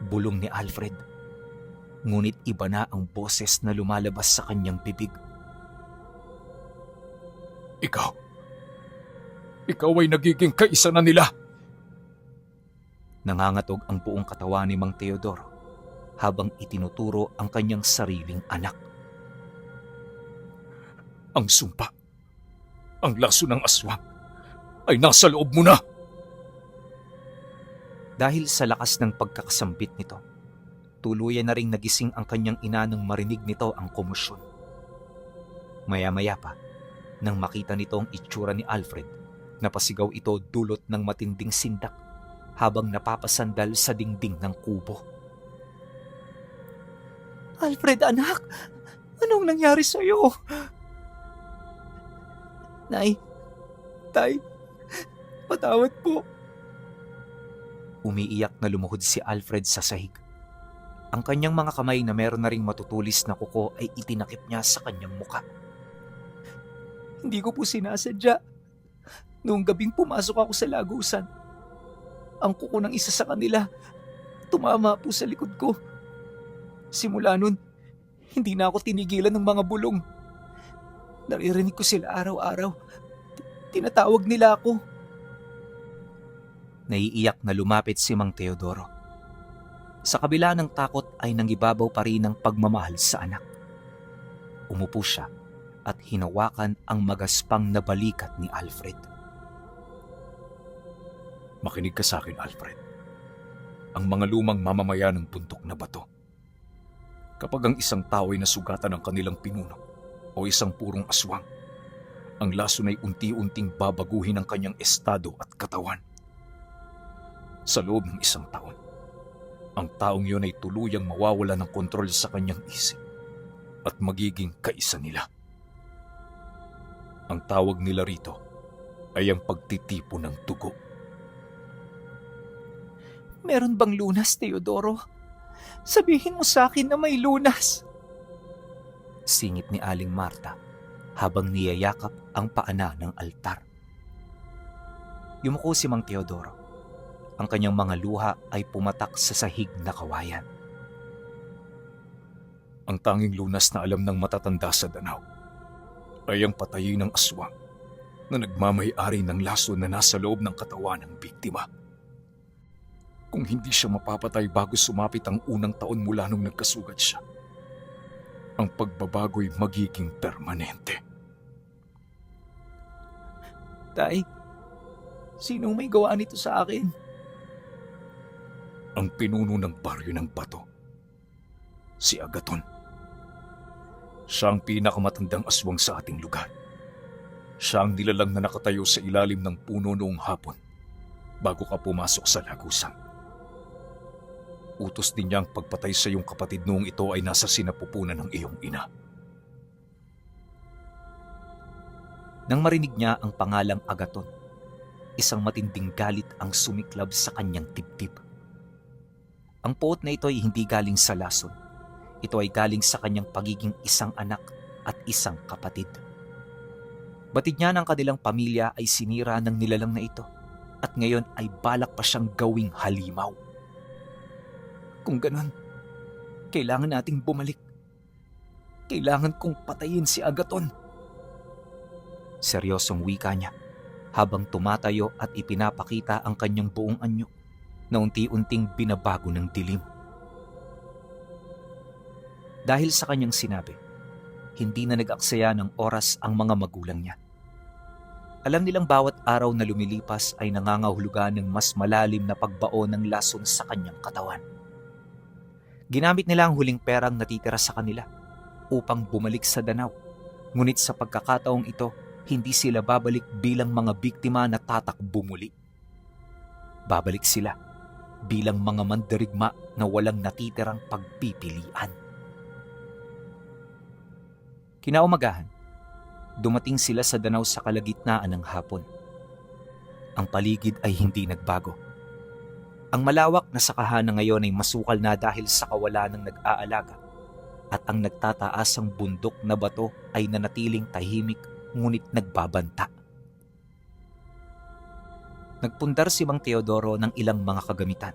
S1: Bulong ni Alfred. Ngunit iba na ang boses na lumalabas sa kanyang bibig.
S2: Ikaw ay nagiging kaisa na nila.
S1: Nangangatog ang buong katawan ni Mang Teodoro habang itinuturo ang kanyang sariling anak.
S2: Ang sumpa, ang laso ng aswang, ay nasa loob mo na.
S1: Dahil sa lakas ng pagkakasambit nito, tuluyan na ring nagising ang kanyang ina nang marinig nito ang komosyon. Maya-maya pa, nang makita nito ang itsura ni Alfred, napasigaw ito dulot ng matinding sindak habang napapasandal sa dingding ng kubo. "Alfred, anak! Anong nangyari sa'yo?" "Nay, Tay, patawad po." Umiiyak na lumuhod si Alfred sa sahig. Ang kanyang mga kamay na meron na ring matutulis na kuko ay itinakip niya sa kanyang muka. "Hindi ko po sinasadya. Noong gabing pumasok ako sa lagusan, ang kuko ng isa sa kanila tumama po sa likod ko. Simula nun, hindi na ako tinigilan ng mga bulong. Naririnig ko sila araw-araw. Tinatawag nila ako." Naiiyak na lumapit si Mang Teodoro. Sa kabila ng takot ay nangibabaw pa rin ang pagmamahal sa anak. Umupo siya at hinawakan ang magaspang na balikat ni Alfred.
S2: Makinig ka sa akin, Alfred. Ang mga lumang mamamayan ng bundok na bato. Kapag ang isang tao ay nasugatan ng kanilang pinuno o isang purong aswang, ang lason ay unti-unting babaguhin ang kanyang estado at katawan. Sa loob ng isang taon, ang taong yun ay tuluyang mawawala ng kontrol sa kanyang isip at magiging kaisa nila. Ang tawag nila rito ay ang pagtitipo ng dugo.
S1: "Meron bang lunas, Teodoro? Sabihin mo sa akin na may lunas!" Singit ni Aling Marta habang niyayakap ang paana ng altar. Yumuko si Mang Teodoro. Ang kanyang mga luha ay pumatak sa sahig na kawayan.
S2: Ang tanging lunas na alam ng matatanda sa Danau ay ang patayin ng aswang na nagmamay-ari ng laso na nasa loob ng katawan ng biktima. Kung hindi siya mapapatay bago sumapit ang unang taon mula nung nagkasugat siya, ang pagbabago'y magiging permanente.
S1: "Tay, sinong may gawa nito sa akin?"
S2: Ang pinuno ng baryo ng bato, si Agaton. Siya ang pinakamatandang aswang sa ating lugar. Siya ang nilalang na nakatayo sa ilalim ng puno noong hapon bago ka pumasok sa lagusan. Utos din niya ang pagpatay sa iyong kapatid noong ito ay nasa sinapupunan ng iyong ina.
S1: Nang marinig niya ang pangalang Agaton, isang matinding galit ang sumiklab sa kanyang dibdib. Ang puot na ito ay hindi galing sa lason. Ito ay galing sa kanyang pagiging isang anak at isang kapatid. Batid niya ng kanilang pamilya ay sinira ng nilalang na ito at ngayon ay balak pa siyang gawing halimaw. "Kung ganon, kailangan nating bumalik. Kailangan kong patayin si Agaton." Seryosong wika niya habang tumatayo at ipinapakita ang kanyang buong anyo na unti-unting binabago ng dilim. Dahil sa kanyang sinabi, hindi na nag-aksaya ng oras ang mga magulang niya. Alam nilang bawat araw na lumilipas ay nangangahulugan ng mas malalim na pagbaon ng lason sa kanyang katawan. Ginamit nila ang huling perang natitira sa kanila upang bumalik sa Danau. Ngunit sa pagkakataong ito, hindi sila babalik bilang mga biktima na tatakbo muli. Babalik sila bilang mga mandirigma na walang natitirang pagpipilian. Kinaumagahan, dumating sila sa Danau sa kalagitnaan ng hapon. Ang paligid ay hindi nagbago. Ang malawak na sakahan na ngayon ay masukal na dahil sa kawalan ng nag-aalaga at ang nagtataasang bundok na bato ay nanatiling tahimik ngunit nagbabanta. Nagpundar si Mang Teodoro ng ilang mga kagamitan.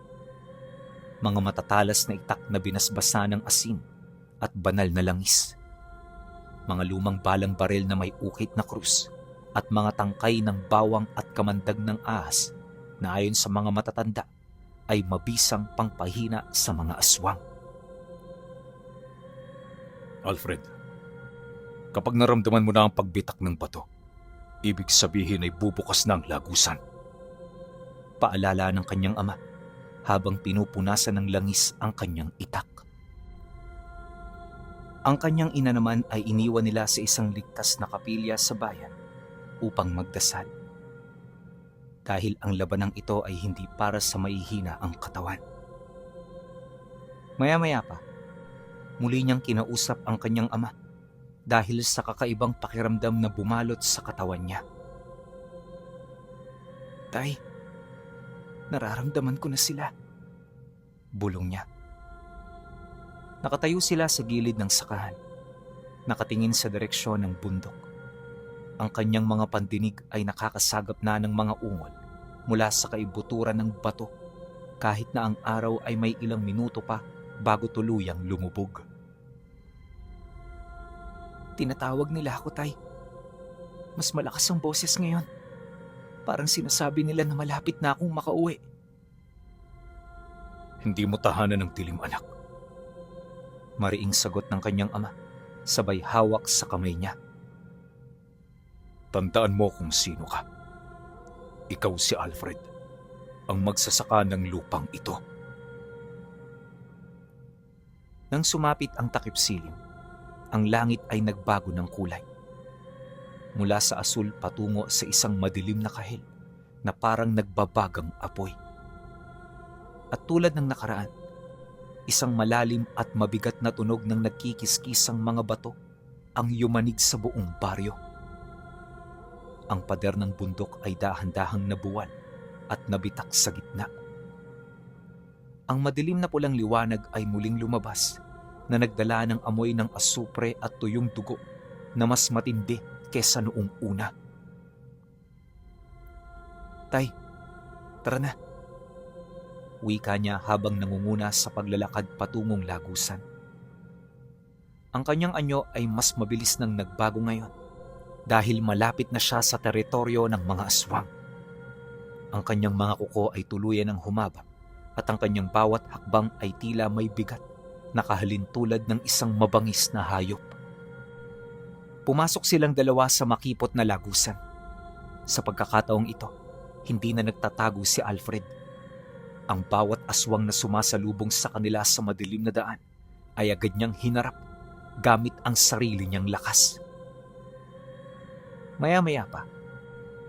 S1: Mga matatalas na itak na binasbasa ng asin at banal na langis. Mga lumang balang baril na may ukit na krus at mga tangkay ng bawang at kamandag ng ahas na ayon sa mga matatanda ay mabisang pangpahina sa mga aswang.
S2: Alfred, kapag naramdaman mo na ang pagbitak ng bato, ibig sabihin ay bubukas na ang lagusan.
S1: Paalala ng kanyang ama. habang pinupunasan ng langis ang kanyang itak. Ang kanyang ina naman ay iniwan nila sa isang ligtas na kapilya sa bayan upang magdasal. Dahil ang labanang ito ay hindi para sa maihina ang katawan. Maya-maya pa, muli niyang kinausap ang kanyang ama dahil sa kakaibang pakiramdam na bumalot sa katawan niya. "Tay, nararamdaman ko na sila," bulong niya. Nakatayo sila sa gilid ng sakahan, nakatingin sa direksyon ng bundok. Ang kanyang mga pandinig ay nakakasagap na ng mga ungol mula sa kaibuturan ng bato kahit na ang araw ay may ilang minuto pa bago tuluyang lumubog. "Tinatawag nila ako, Tay. Mas malakas ang boses ngayon. Parang sinasabi nila na malapit na akong makauwi."
S2: Hindi mo tahanan ng dilim, anak.
S1: Mariing sagot ng kanyang ama, sabay hawak sa kamay niya.
S2: Tandaan mo kung sino ka. Ikaw si Alfred, ang magsasaka ng lupang ito.
S1: Nang sumapit ang takip silim, ang langit ay nagbago ng kulay. Mula sa asul patungo sa isang madilim na kahil na parang nagbabagang apoy. At tulad ng nakaraan, isang malalim at mabigat na tunog ng nagkikiskisang mga bato ang yumanig sa buong baryo. Ang pader ng bundok ay dahan-dahang nabuwal at nabitak sa gitna. Ang madilim na pulang liwanag ay muling lumabas na nagdala ng amoy ng asupre at tuyong dugo na mas matindi kesa noong una. "Tay, tara na," wika niya habang nangunguna sa paglalakad patungong lagusan. Ang kanyang anyo ay mas mabilis nang nagbago ngayon dahil malapit na siya sa teritoryo ng mga aswang. Ang kanyang mga kuko ay tuluyan ng humaba at ang kanyang bawat hakbang ay tila may bigat, nakahalin tulad ng isang mabangis na hayop. Pumasok silang dalawa sa makipot na lagusan. Sa pagkakataong ito, hindi na nagtatago si Alfred. Ang bawat aswang na sumasalubong sa kanila sa madilim na daan ay agad niyang hinarap gamit ang sarili niyang lakas. Maya-maya pa,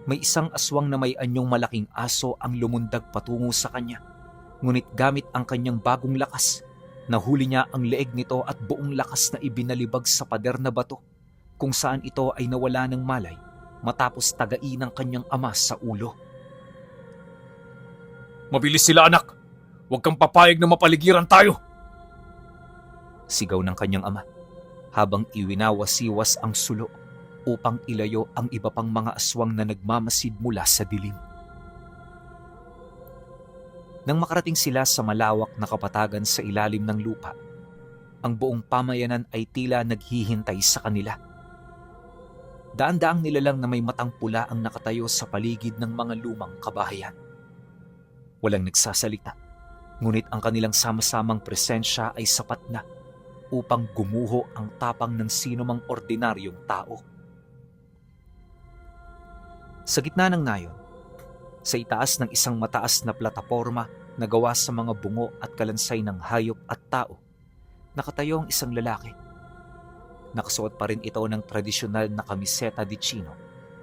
S1: may isang aswang na may anyong malaking aso ang lumundag patungo sa kanya. Ngunit gamit ang kanyang bagong lakas, nahuli niya ang leeg nito at buong lakas na ibinalibag sa pader na bato kung saan ito ay nawala ng malay matapos tagain ng kanyang ama sa ulo.
S2: Mabilis sila, anak! Huwag kang papayag na mapaligiran tayo!
S1: Sigaw ng kanyang ama habang iwinawasiwas ang sulo upang ilayo ang iba pang mga aswang na nagmamasid mula sa dilim. Nang makarating sila sa malawak na kapatagan sa ilalim ng lupa, ang buong pamayanan ay tila naghihintay sa kanila. Daan-daang nilalang na may matang pula ang nakatayo sa paligid ng mga lumang kabahayan. Walang nagsasalita, ngunit ang kanilang sama-samang presensya ay sapat na upang gumuho ang tapang ng sinumang ordinaryong tao. Sa gitna ng nayon, sa itaas ng isang mataas na plataporma na gawa sa mga bungo at kalansay ng hayop at tao, nakatayo ang isang lalaki. Nakasuot pa rin ito ng tradisyonal na kamiseta de chino,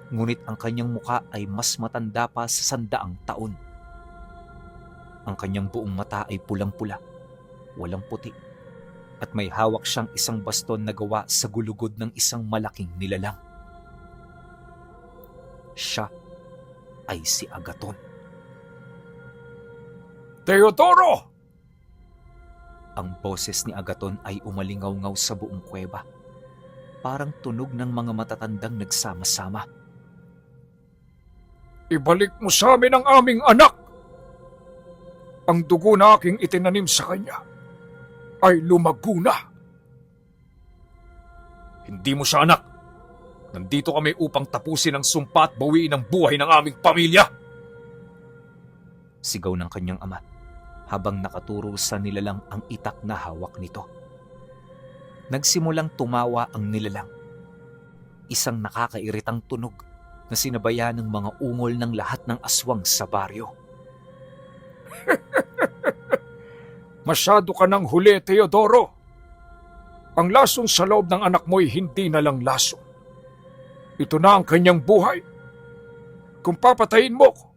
S1: ngunit ang kanyang muka ay mas matanda pa sa 100 taon. Ang kanyang buong mata ay pulang-pula, walang puti, at may hawak siyang isang baston na gawa sa gulugod ng isang malaking nilalang. Siya ay si Agaton.
S2: Teodoro!
S1: Ang boses ni Agaton ay umalingaw-ngaw sa buong kuweba, parang tunog ng mga matatandang nagsama-sama.
S2: Ibalik mo sa amin ang aming anak! Ang dugo na aking itinanim sa kanya ay lumago na. Hindi mo siya anak. Nandito kami upang tapusin ang sumpa at bawiin ang buhay ng aming pamilya.
S1: Sigaw ng kanyang ama habang nakaturo sa nilalang ang itak na hawak nito. Nagsimulang tumawa ang nilalang. Isang nakakairitang tunog na sinabayan ng mga ungol ng lahat ng aswang sa baryo.
S2: Masyado ka ng huli, Teodoro. Ang lason sa loob ng anak mo'y hindi na lang lason. Ito na ang kanyang buhay. Kung papatayin mo ko,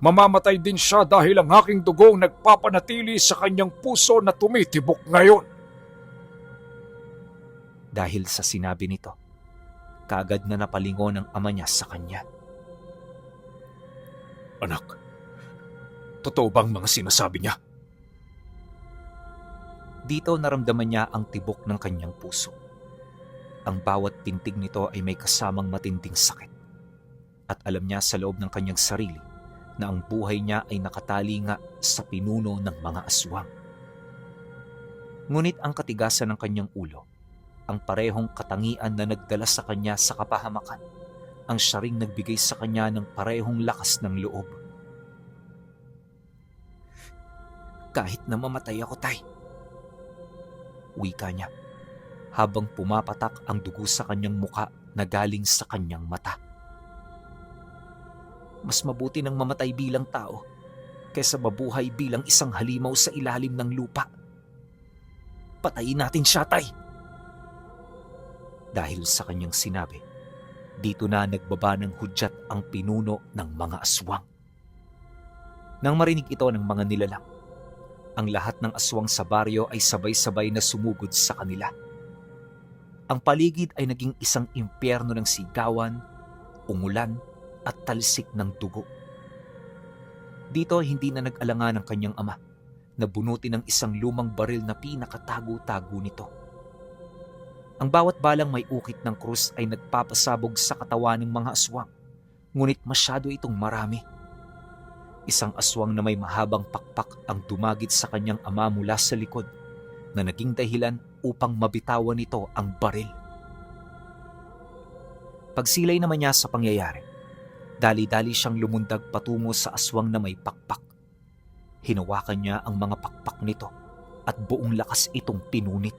S2: mamamatay din siya dahil ang aking dugong nagpapanatili sa kanyang puso na tumitibok ngayon.
S1: Dahil sa sinabi nito, kaagad na napalingon ang ama niya sa kanya.
S2: Anak, totoo bang mga sinasabi niya?
S1: Dito naramdaman niya ang tibok ng kanyang puso. Ang bawat pintig nito ay may kasamang matinding sakit. At alam niya sa loob ng kanyang sarili na ang buhay niya ay nakatali nga sa pinuno ng mga aswang. Ngunit ang katigasan ng kanyang ulo, ang parehong katangian na nagdala sa kanya sa kapahamakan, ang siya ring nagbigay sa kanya ng parehong lakas ng loob. Kahit na mamatay ako, Tay, wika niya, habang pumapatak ang dugo sa kanyang muka na galing sa kanyang mata. Mas mabuti nang mamatay bilang tao kaysa mabuhay bilang isang halimaw sa ilalim ng lupa. Patayin natin siya, Tay! Dahil sa kanyang sinabi, dito na nagbaba ng hudyat ang pinuno ng mga aswang. Nang marinig ito ng mga nilalang, ang lahat ng aswang sa baryo ay sabay-sabay na sumugod sa kanila. Ang paligid ay naging isang impyerno ng sigawan, ungulan at talsik ng dugo. Dito hindi na nag-alangan ang kanyang ama na bunutin ng isang lumang baril na pinakatago-tago nito. Ang bawat balang may ukit ng krus ay nagpapasabog sa katawan ng mga aswang, ngunit masyado itong marami. Isang aswang na may mahabang pakpak ang dumagit sa kanyang ama mula sa likod na naging dahilan upang mabitawan nito ang baril. Pagsilay naman niya sa pangyayari, dali-dali siyang lumundag patungo sa aswang na may pakpak. Hinawakan niya ang mga pakpak nito at buong lakas itong pinunit.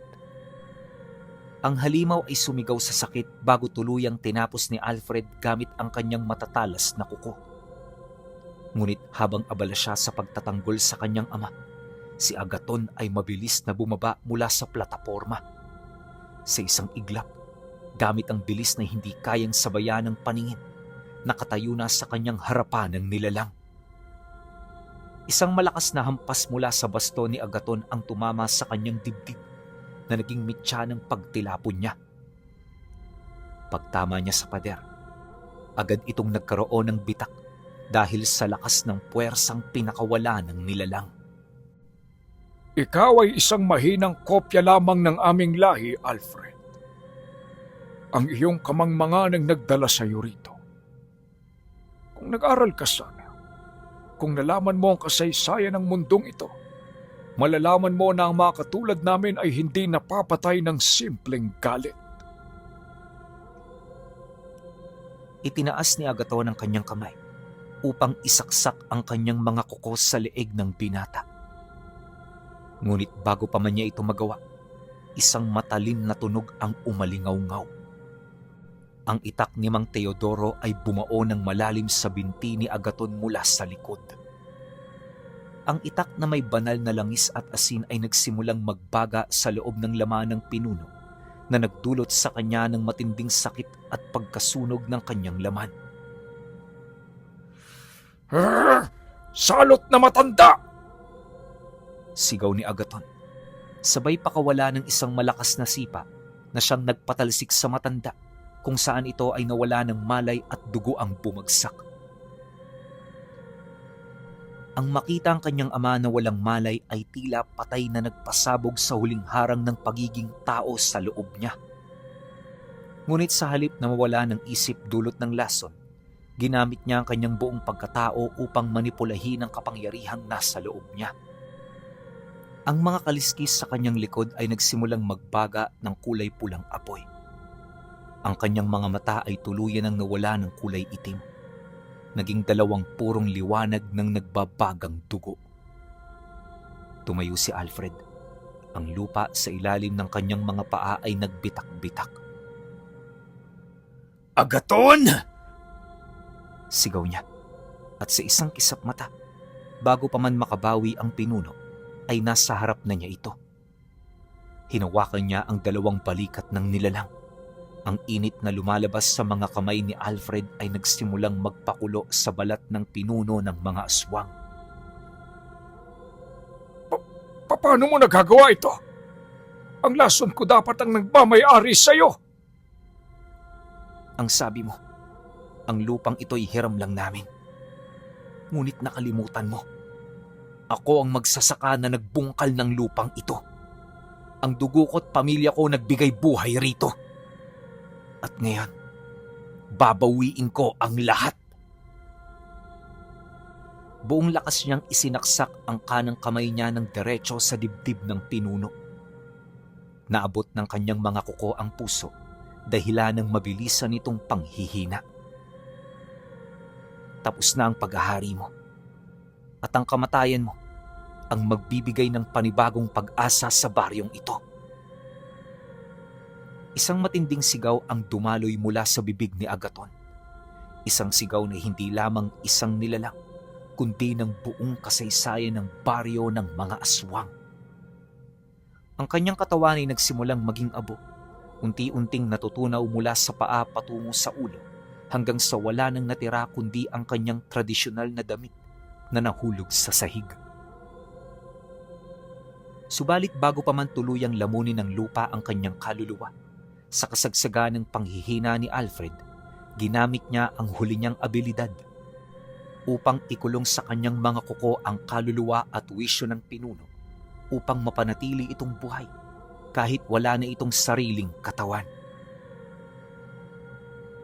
S1: Ang halimaw ay sumigaw sa sakit bago tuluyang tinapos ni Alfred gamit ang kanyang matatalas na kuko. Ngunit habang abala siya sa pagtatanggol sa kanyang ama, si Agaton ay mabilis na bumaba mula sa plataporma. Sa isang iglap, gamit ang bilis na hindi kayang sabayan ng paningin, nakatayo na sa kanyang harapan ng nilalang. Isang malakas na hampas mula sa baston ni Agaton ang tumama sa kanyang dibdib na naging mitya ng pagtilapon niya. Pagtama niya sa pader, agad itong nagkaroon ng bitak dahil sa lakas ng puwersang pinakawala ng nilalang.
S2: Ikaw ay isang mahinang kopya lamang ng aming lahi, Alfred. Ang iyong kamangmangan ang nagdala sa iyo rito. Kung nag-aral ka sana, kung nalaman mo ang kasaysayan ng mundong ito, malalaman mo na ang mga katulad namin ay hindi napapatay ng simpleng galit.
S1: Itinaas ni Agaton ang kanyang kamay upang isaksak ang kanyang mga kuko sa leeg ng binata. Ngunit bago pa man niya ito magawa, isang matalim na tunog ang umalingaw-ngaw. Ang itak ni Mang Teodoro ay bumao ng malalim sa binti ni Agaton mula sa likod. Ang itak na may banal na langis at asin ay nagsimulang magbaga sa loob ng laman ng pinuno na nagdulot sa kanya ng matinding sakit at pagkasunog ng kanyang laman.
S2: Salot na matanda!
S1: Sigaw ni Agaton. Sabay pakawala ng isang malakas na sipa na siyang nagpatalsik sa matanda kung saan ito ay nawala ng malay at dugo ang bumagsak. Ang makita ang kanyang ama na walang malay ay tila patay na nagpasabog sa huling harang ng pagiging tao sa loob niya. Ngunit sa halip na mawala ng isip dulot ng lason, ginamit niya ang kanyang buong pagkatao upang manipulahin ang kapangyarihang nasa loob niya. Ang mga kaliskis sa kanyang likod ay nagsimulang magbaga ng kulay pulang apoy. Ang kanyang mga mata ay tuluyan ang nawala ng kulay itim. Naging dalawang purong liwanag ng nagbabagang dugo. Tumayo si Alfred. Ang lupa sa ilalim ng kanyang mga paa ay nagbitak-bitak.
S2: Agaton!
S1: Sigaw niya. At sa isang kisap mata, bago pa man makabawi ang pinuno, ay nasa harap na niya ito. Hinawakan niya ang dalawang balikat ng nilalang. Ang init na lumalabas sa mga kamay ni Alfred ay nagsimulang magpakulo sa balat ng pinuno ng mga aswang.
S2: Paano mo nagagawa ito? Ang lason ko dapat ang nagmamay-ari sa'yo.
S1: Ang sabi mo, ang lupang ito'y hiram lang namin. Ngunit nakalimutan mo. Ako ang magsasaka na nagbungkal ng lupang ito. Ang dugo ko't pamilya ko nagbigay buhay rito. At ngayon, babawiin ko ang lahat. Buong lakas niyang isinaksak ang kanang kamay niya ng diretso sa dibdib ng pinuno. Naabot ng kanyang mga kuko ang puso, dahilan ng mabilisan nitong panghihina. Tapos na ang paghahari mo, at ang kamatayan mo ang magbibigay ng panibagong pag-asa sa baryong ito. Isang matinding sigaw ang dumaloy mula sa bibig ni Agaton. Isang sigaw na hindi lamang isang nilalang, kundi ng buong kasaysayan ng baryo ng mga aswang. Ang kanyang katawan ay nagsimulang maging abo, unti-unting natutunaw mula sa paa patungo sa ulo, hanggang sa wala nang natira kundi ang kanyang tradisyonal na damit na nahulog sa sahig. Subalit bago pa man tuluyang lamunin ng lupa ang kanyang kaluluwa, sa kasagsagan ng panghihina ni Alfred, ginamit niya ang huli niyang abilidad upang ikulong sa kanyang mga kuko ang kaluluwa at wisyo ng pinuno upang mapanatili itong buhay kahit wala na itong sariling katawan.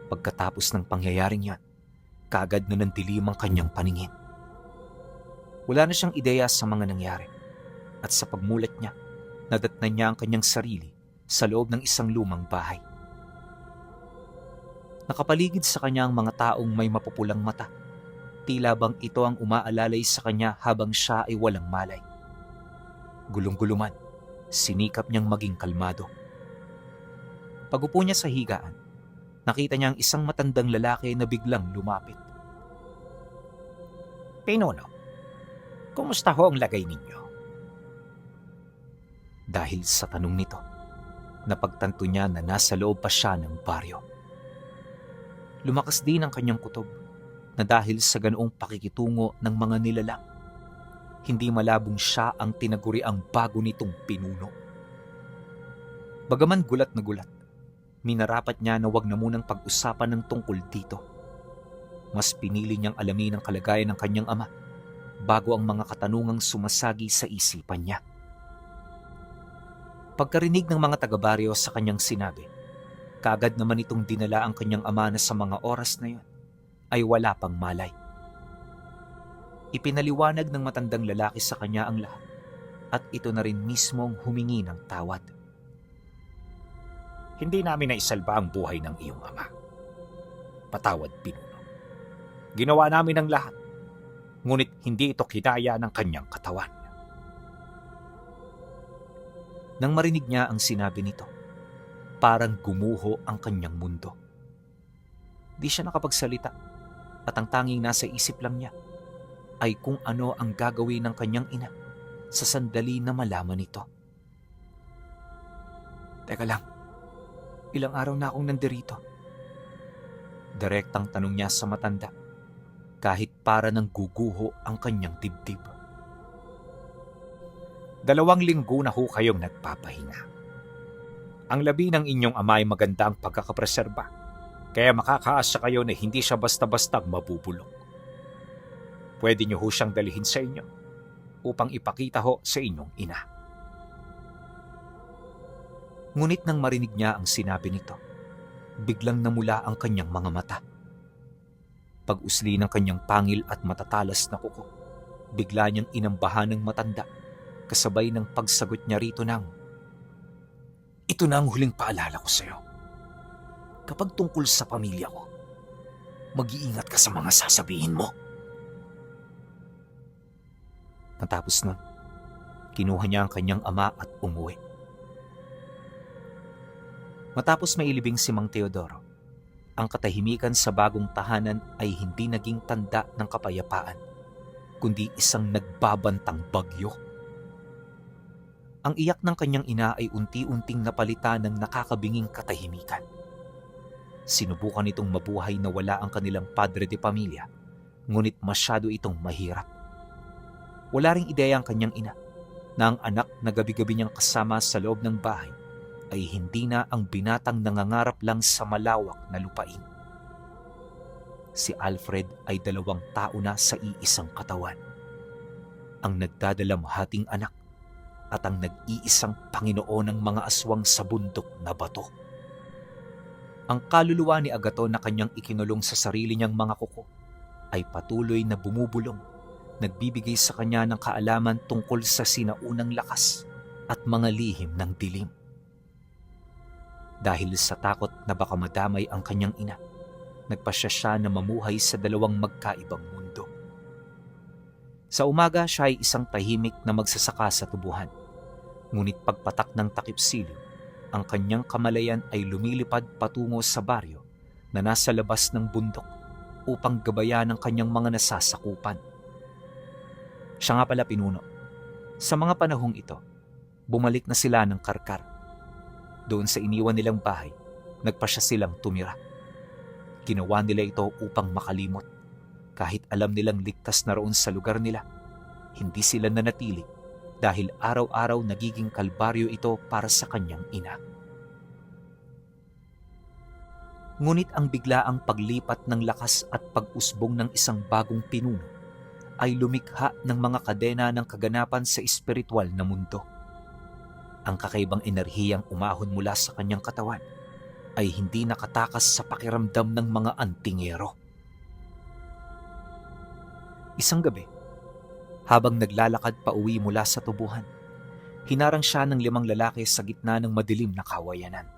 S1: Pagkatapos ng pangyayaring yan, kaagad na nandilim ang kanyang paningin. Wala na siyang ideya sa mga nangyari at sa pagmulat niya, nadatnan niya ang kanyang sarili sa loob ng isang lumang bahay. Nakapaligid sa kanya ang mga taong may mapupulang mata, tila bang ito ang umaalalay sa kanya habang siya ay walang malay. Gulong-guluman, sinikap niyang maging kalmado. Pag-upo niya sa higaan, nakita niya ang isang matandang lalaki na biglang lumapit.
S3: Pinuno, kumusta ho ang lagay ninyo?
S1: Dahil sa tanong nito, napagtanto niya na nasa loob pa siya ng baryo. Lumakas din ang kanyang kutob na dahil sa ganoong pakikitungo ng mga nilalang, hindi malabong siya ang tinaguriang bago nitong pinuno. Bagaman gulat na gulat, minarapat niya na wag na munang pag-usapan ng tungkol dito. Mas pinili niyang alamin ang kalagayan ng kanyang ama bago ang mga katanungang sumasagi sa isipan niya. Pagkarinig ng mga taga-baryo sa kanyang sinabi, kaagad naman itong dinala ang kanyang ama na sa mga oras na yun ay wala pang malay. Ipinaliwanag ng matandang lalaki sa kanya ang lahat at ito na rin mismong humingi ng tawad.
S3: Hindi namin naisalba ang buhay ng iyong ama. Patawad, Pinuno. Ginawa namin ang lahat, ngunit hindi ito kinaya ng kanyang katawan.
S1: Nang marinig niya ang sinabi nito, parang gumuho ang kanyang mundo. Di siya nakapagsalita at ang tanging nasa isip lang niya ay kung ano ang gagawin ng kanyang ina sa sandali na malaman ito. Teka lang, ilang araw na akong nandirito? Direktang tanong niya sa matanda kahit para nang guguho ang kanyang dibdib.
S3: 2 linggo na ho kayong nagpapahinga. Ang labi ng inyong ama ay maganda ang pagkakapreserba, kaya makakaasa kayo na hindi siya basta-bastang mabubulok. Pwede niyo ho siyang dalhin sa inyo upang ipakita ho sa inyong ina.
S1: Ngunit nang marinig niya ang sinabi nito, biglang namula ang kanyang mga mata. Pag-usli ng kanyang pangil at matatalas na kuko, bigla niyang inambahan ng matanda kasabay ng pagsagot niya rito ng, "Ito na ang huling paalala ko sa iyo. Kapag tungkol sa pamilya ko, mag-iingat ka sa mga sasabihin mo." Matapos nun, kinuha niya ang kanyang ama at umuwi. Matapos mailibing si Mang Teodoro, ang katahimikan sa bagong tahanan ay hindi naging tanda ng kapayapaan, kundi isang nagbabantang bagyo. Ang iyak ng kanyang ina ay unti-unting napalitan ng nakakabinging katahimikan. Sinubukan itong mabuhay na wala ang kanilang padre de pamilya, ngunit masyado itong mahirap. Wala ring ideya ang kanyang ina na ang anak na gabi-gabi niyang kasama sa loob ng bahay ay hindi na ang binatang nangangarap lang sa malawak na lupain. Si Alfred ay 2 tao na sa iisang katawan. Ang nagdadalamhating anak at ang nag-iisang Panginoon ng mga aswang sa bundok na bato. Ang kaluluwa ni Agaton na kanyang ikinulong sa sarili niyang mga kuko ay patuloy na bumubulong, nagbibigay sa kanya ng kaalaman tungkol sa sinaunang lakas at mga lihim ng dilim. Dahil sa takot na baka madamay ang kanyang ina, nagpasya siya na mamuhay sa 2 magkaibang mundo. Sa umaga siya ay isang tahimik na magsasaka sa tubuhan. Ngunit pagpatak ng takip-silim, ang kanyang kamalayan ay lumilipad patungo sa baryo na nasa labas ng bundok upang gabayan ang kanyang mga nasasakupan. Siya nga pala pinuno. Sa mga panahong ito, bumalik na sila ng Karkar. Doon sa iniwan nilang bahay, nagpasya silang tumira. Ginawa nila ito upang makalimot. Kahit alam nilang ligtas na roon sa lugar nila, hindi sila nanatili dahil araw-araw nagiging kalbaryo ito para sa kanyang ina. Ngunit ang biglaang paglipat ng lakas at pag-usbong ng isang bagong pinuno ay lumikha ng mga kadena ng kaganapan sa espiritual na mundo. Ang kakaibang enerhiyang umahon mula sa kanyang katawan ay hindi nakatakas sa pakiramdam ng mga antingero. Isang gabi, habang naglalakad pa uwi mula sa tubuhan, hinarang siya ng 5 lalaki sa gitna ng madilim na kawayanan.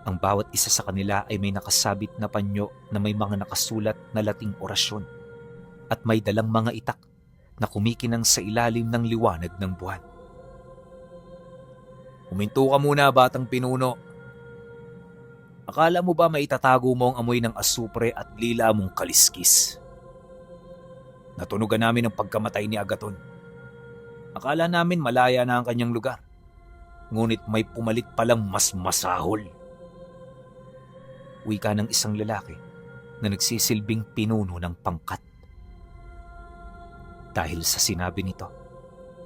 S1: Ang bawat isa sa kanila ay may nakasabit na panyo na may mga nakasulat na Lating orasyon at may dalang mga itak na kumikinang sa ilalim ng liwanag ng buwan.
S2: Huminto ka muna, batang pinuno. Akala mo ba maitatago mo ang amoy ng asupre at lila mong kaliskis? Natunugan namin ang pagkamatay ni Agaton. Akala namin malaya na ang kanyang lugar. Ngunit may pumalit palang mas masahol.
S1: Wika ng isang lalaki na nagsisilbing pinuno ng pangkat. Dahil sa sinabi nito,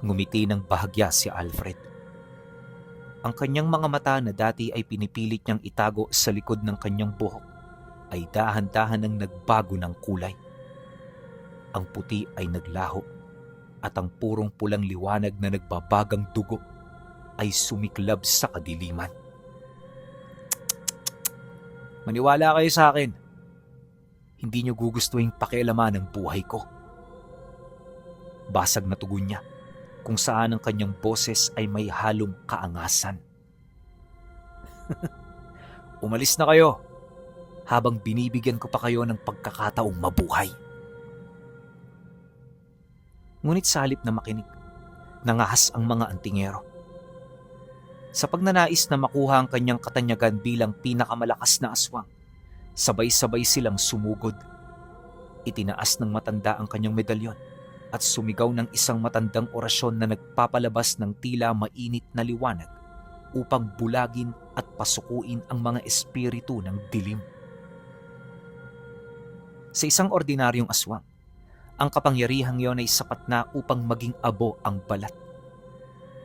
S1: ngumiti ng bahagya si Alfred. Ang kanyang mga mata na dati ay pinipilit niyang itago sa likod ng kanyang buhok ay dahan-dahan ang nagbago ng kulay. Ang puti ay naglaho at ang purong pulang liwanag na nagbabagang dugo ay sumiklab sa kadiliman.
S2: Maniwala kayo sa akin.
S1: Hindi niyo gugustuhin pakialaman ang buhay ko. Basag na tugon niya, kung saan ang kanyang boses ay may halong kaangasan.
S2: Umalis na kayo.
S1: Habang binibigyan ko pa kayo ng pagkakataong mabuhay. Ngunit sa halip na makinig, nangahas ang mga antingero. Sa pagnanais na makuha ang kanyang katanyagan bilang pinakamalakas na aswang, sabay-sabay silang sumugod. Itinaas ng matanda ang kanyang medalyon at sumigaw ng isang matandang orasyon na nagpapalabas ng tila mainit na liwanag upang bulagin at pasukuin ang mga espiritu ng dilim. Sa isang ordinaryong aswang, ang kapangyarihang iyon ay sapat na upang maging abo ang balat.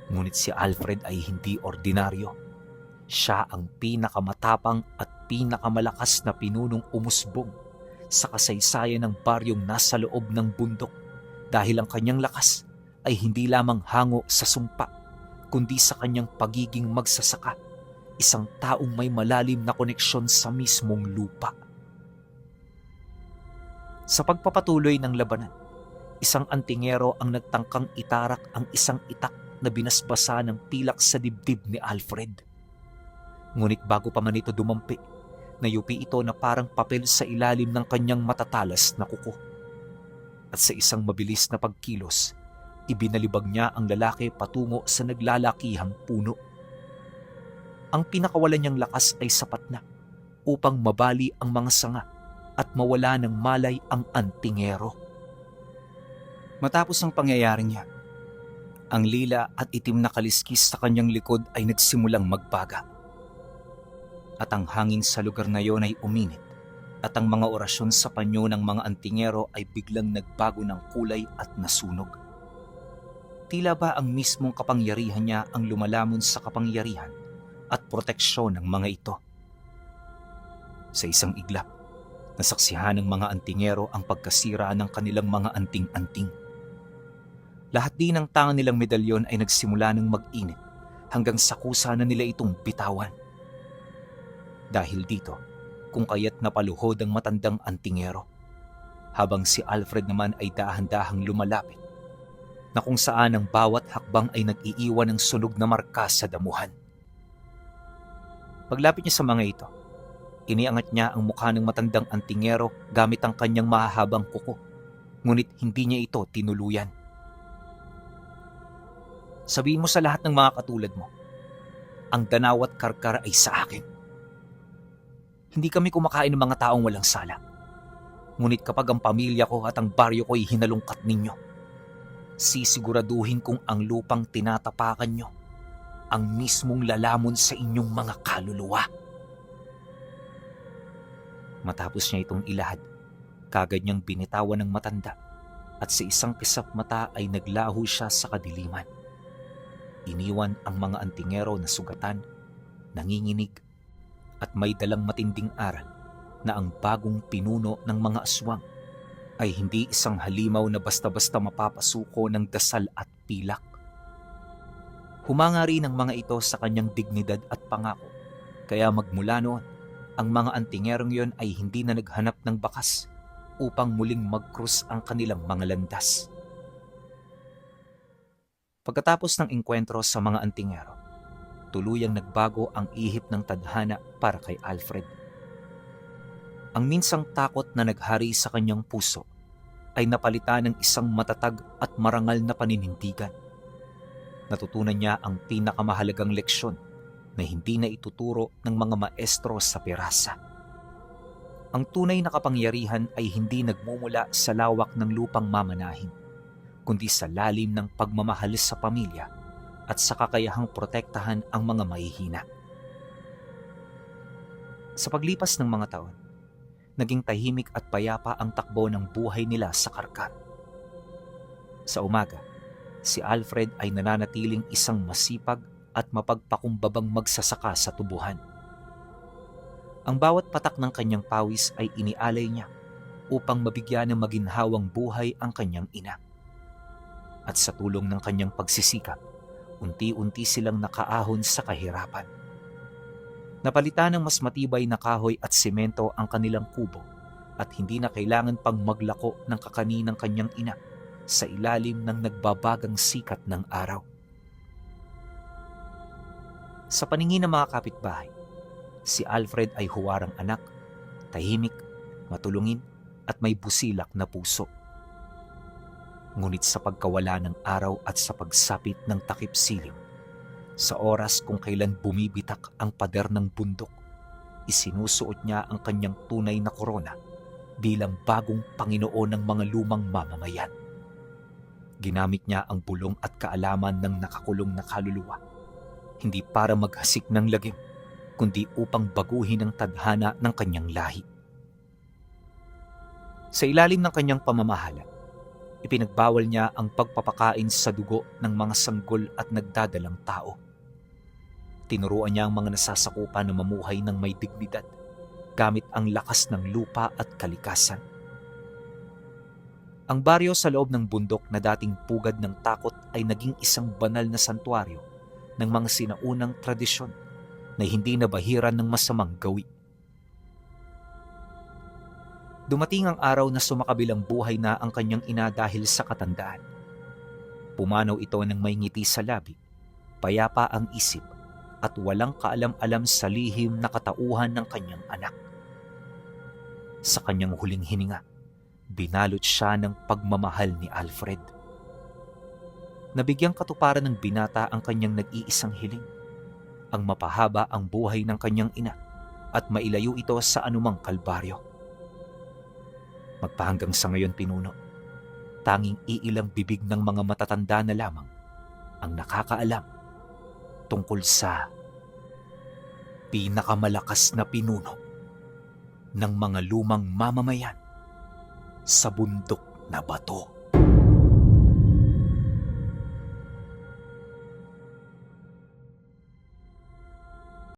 S1: Ngunit si Alfred ay hindi ordinaryo. Siya ang pinakamatapang at pinakamalakas na pinunong umusbong sa kasaysayan ng baryong nasa loob ng bundok dahil ang kanyang lakas ay hindi lamang hango sa sumpa kundi sa kanyang pagiging magsasaka, isang taong may malalim na koneksyon sa mismong lupa. Sa pagpapatuloy ng labanan, isang antingero ang nagtangkang itarak ang isang itak na binasbasa ng pilak sa dibdib ni Alfred. Ngunit bago pa man ito dumampi, nayupi ito na parang papel sa ilalim ng kanyang matatalas na kuko. At sa isang mabilis na pagkilos, ibinalibag niya ang lalaki patungo sa naglalakihang puno. Ang pinakawalan niyang lakas ay sapat na upang mabali ang mga sanga at mawala ng malay ang antingero. Matapos ang pangyayaring niya, Ang lila at itim na kaliskis sa kanyang likod ay nagsimulang magbaga. At ang hangin sa lugar na yon ay uminit at ang mga orasyon sa panyo ng mga antingero ay biglang nagbago ng kulay at nasunog. Tila ba ang mismong kapangyarihan niya ang lumalamon sa kapangyarihan at proteksyon ng mga ito. Sa isang iglap, nasaksihan ng mga antingero ang pagkasira ng kanilang mga anting-anting. Lahat din ng tanga nilang medalyon ay nagsimula ng mag-init hanggang sa kusa na nila itong bitawan. Dahil dito, kung kaya't napaluhod ang matandang antingero, habang si Alfred naman ay dahan-dahang lumalapit, na kung saan ang bawat hakbang ay nag-iiwan ng sunog na marka sa damuhan. Paglapit niya sa mga ito, iniangat niya ang mukha ng matandang antingero gamit ang kanyang mahahabang kuko, ngunit hindi niya ito tinuluyan. Sabihin mo sa lahat ng mga katulad mo, ang Danawat Karkar ay sa akin. Hindi kami kumakain ng mga taong walang sala. Ngunit kapag ang pamilya ko at ang baryo ko ay hinalungkat ninyo, sisiguraduhin kong ang lupang tinatapakan nyo ang mismong lalamon sa inyong mga kaluluwa. Matapos niya itong ilahad, kagad niyang binitawan ng matanda at sa isang kisap mata ay naglaho siya sa kadiliman. Iniwan ang mga antingero na sugatan, nanginginig, at may dalang matinding aral na ang bagong pinuno ng mga aswang ay hindi isang halimaw na basta-basta mapapasuko ng dasal at pilak. Humanga rin ang mga ito sa kanyang dignidad at pangako, kaya magmula noon, ang mga antingerong yon ay hindi na naghanap ng bakas upang muling mag-krus ang kanilang mga landas. Pagkatapos ng engkwentro sa mga antingero, tuluyang nagbago ang ihip ng tadhana para kay Alfred. Ang minsang takot na naghari sa kanyang puso ay napalitan ng isang matatag at marangal na paninindigan. Natutunan niya ang pinakamahalagang leksyon na hindi na ituturo ng mga maestro sa pirasa. Ang tunay na kapangyarihan ay hindi nagmumula sa lawak ng lupang mamanahin, kundi sa lalim ng pagmamahal sa pamilya at sa kakayahang protektahan ang mga mahihina. Sa paglipas ng mga taon, naging tahimik at payapa ang takbo ng buhay nila sa Karkar. Sa umaga, si Alfred ay nananatiling isang masipag at mapagpakumbabang magsasaka sa tubuhan. Ang bawat patak ng kanyang pawis ay inialay niya upang mabigyan ng maginhawang buhay ang kanyang ina. At sa tulong ng kanyang pagsisikap, unti-unti silang nakaahon sa kahirapan. Napalitan ng mas matibay na kahoy at semento ang kanilang kubo at hindi na kailangan pang maglako ng kakaninang kanyang ina sa ilalim ng nagbabagang sikat ng araw. Sa paningin ng mga kapitbahay, si Alfred ay huwarang anak, tahimik, matulungin at may busilak na puso. Ngunit sa pagkawala ng araw at sa pagsapit ng takip silim, sa oras kung kailan bumibitak ang pader ng bundok, isinusuot niya ang kanyang tunay na korona bilang bagong Panginoon ng mga lumang mamamayan. Ginamit niya ang bulong at kaalaman ng nakakulong na kaluluwa, hindi para maghasik ng lagim, kundi upang baguhin ang tadhana ng kanyang lahi. Sa ilalim ng kanyang pamamahala, ipinagbawal niya ang pagpapakain sa dugo ng mga sanggol at nagdadalang tao. Tinuruan niya ang mga nasasakupan na mamuhay ng may dignidad gamit ang lakas ng lupa at kalikasan. Ang baryo sa loob ng bundok na dating pugad ng takot ay naging isang banal na santuaryo ng mga sinaunang tradisyon na hindi nabahiran ng masamang gawi. Dumating ang araw na sumakabilang buhay na ang kanyang ina dahil sa katandaan. Pumanaw ito ng may ngiti sa labi, payapa ang isip, at walang kaalam-alam sa lihim na katauhan ng kanyang anak. Sa kanyang huling hininga, binalot siya ng pagmamahal ni Alfred. Nabigyang katuparan ng binata ang kanyang nag-iisang hiling, ang mapahaba ang buhay ng kanyang ina at mailayo ito sa anumang kalbaryo. Magpahanggang sa ngayon, pinuno, tanging iilang bibig ng mga matatanda na lamang ang nakakaalam tungkol sa pinakamalakas na pinuno ng mga lumang mamamayan sa bundok na bato.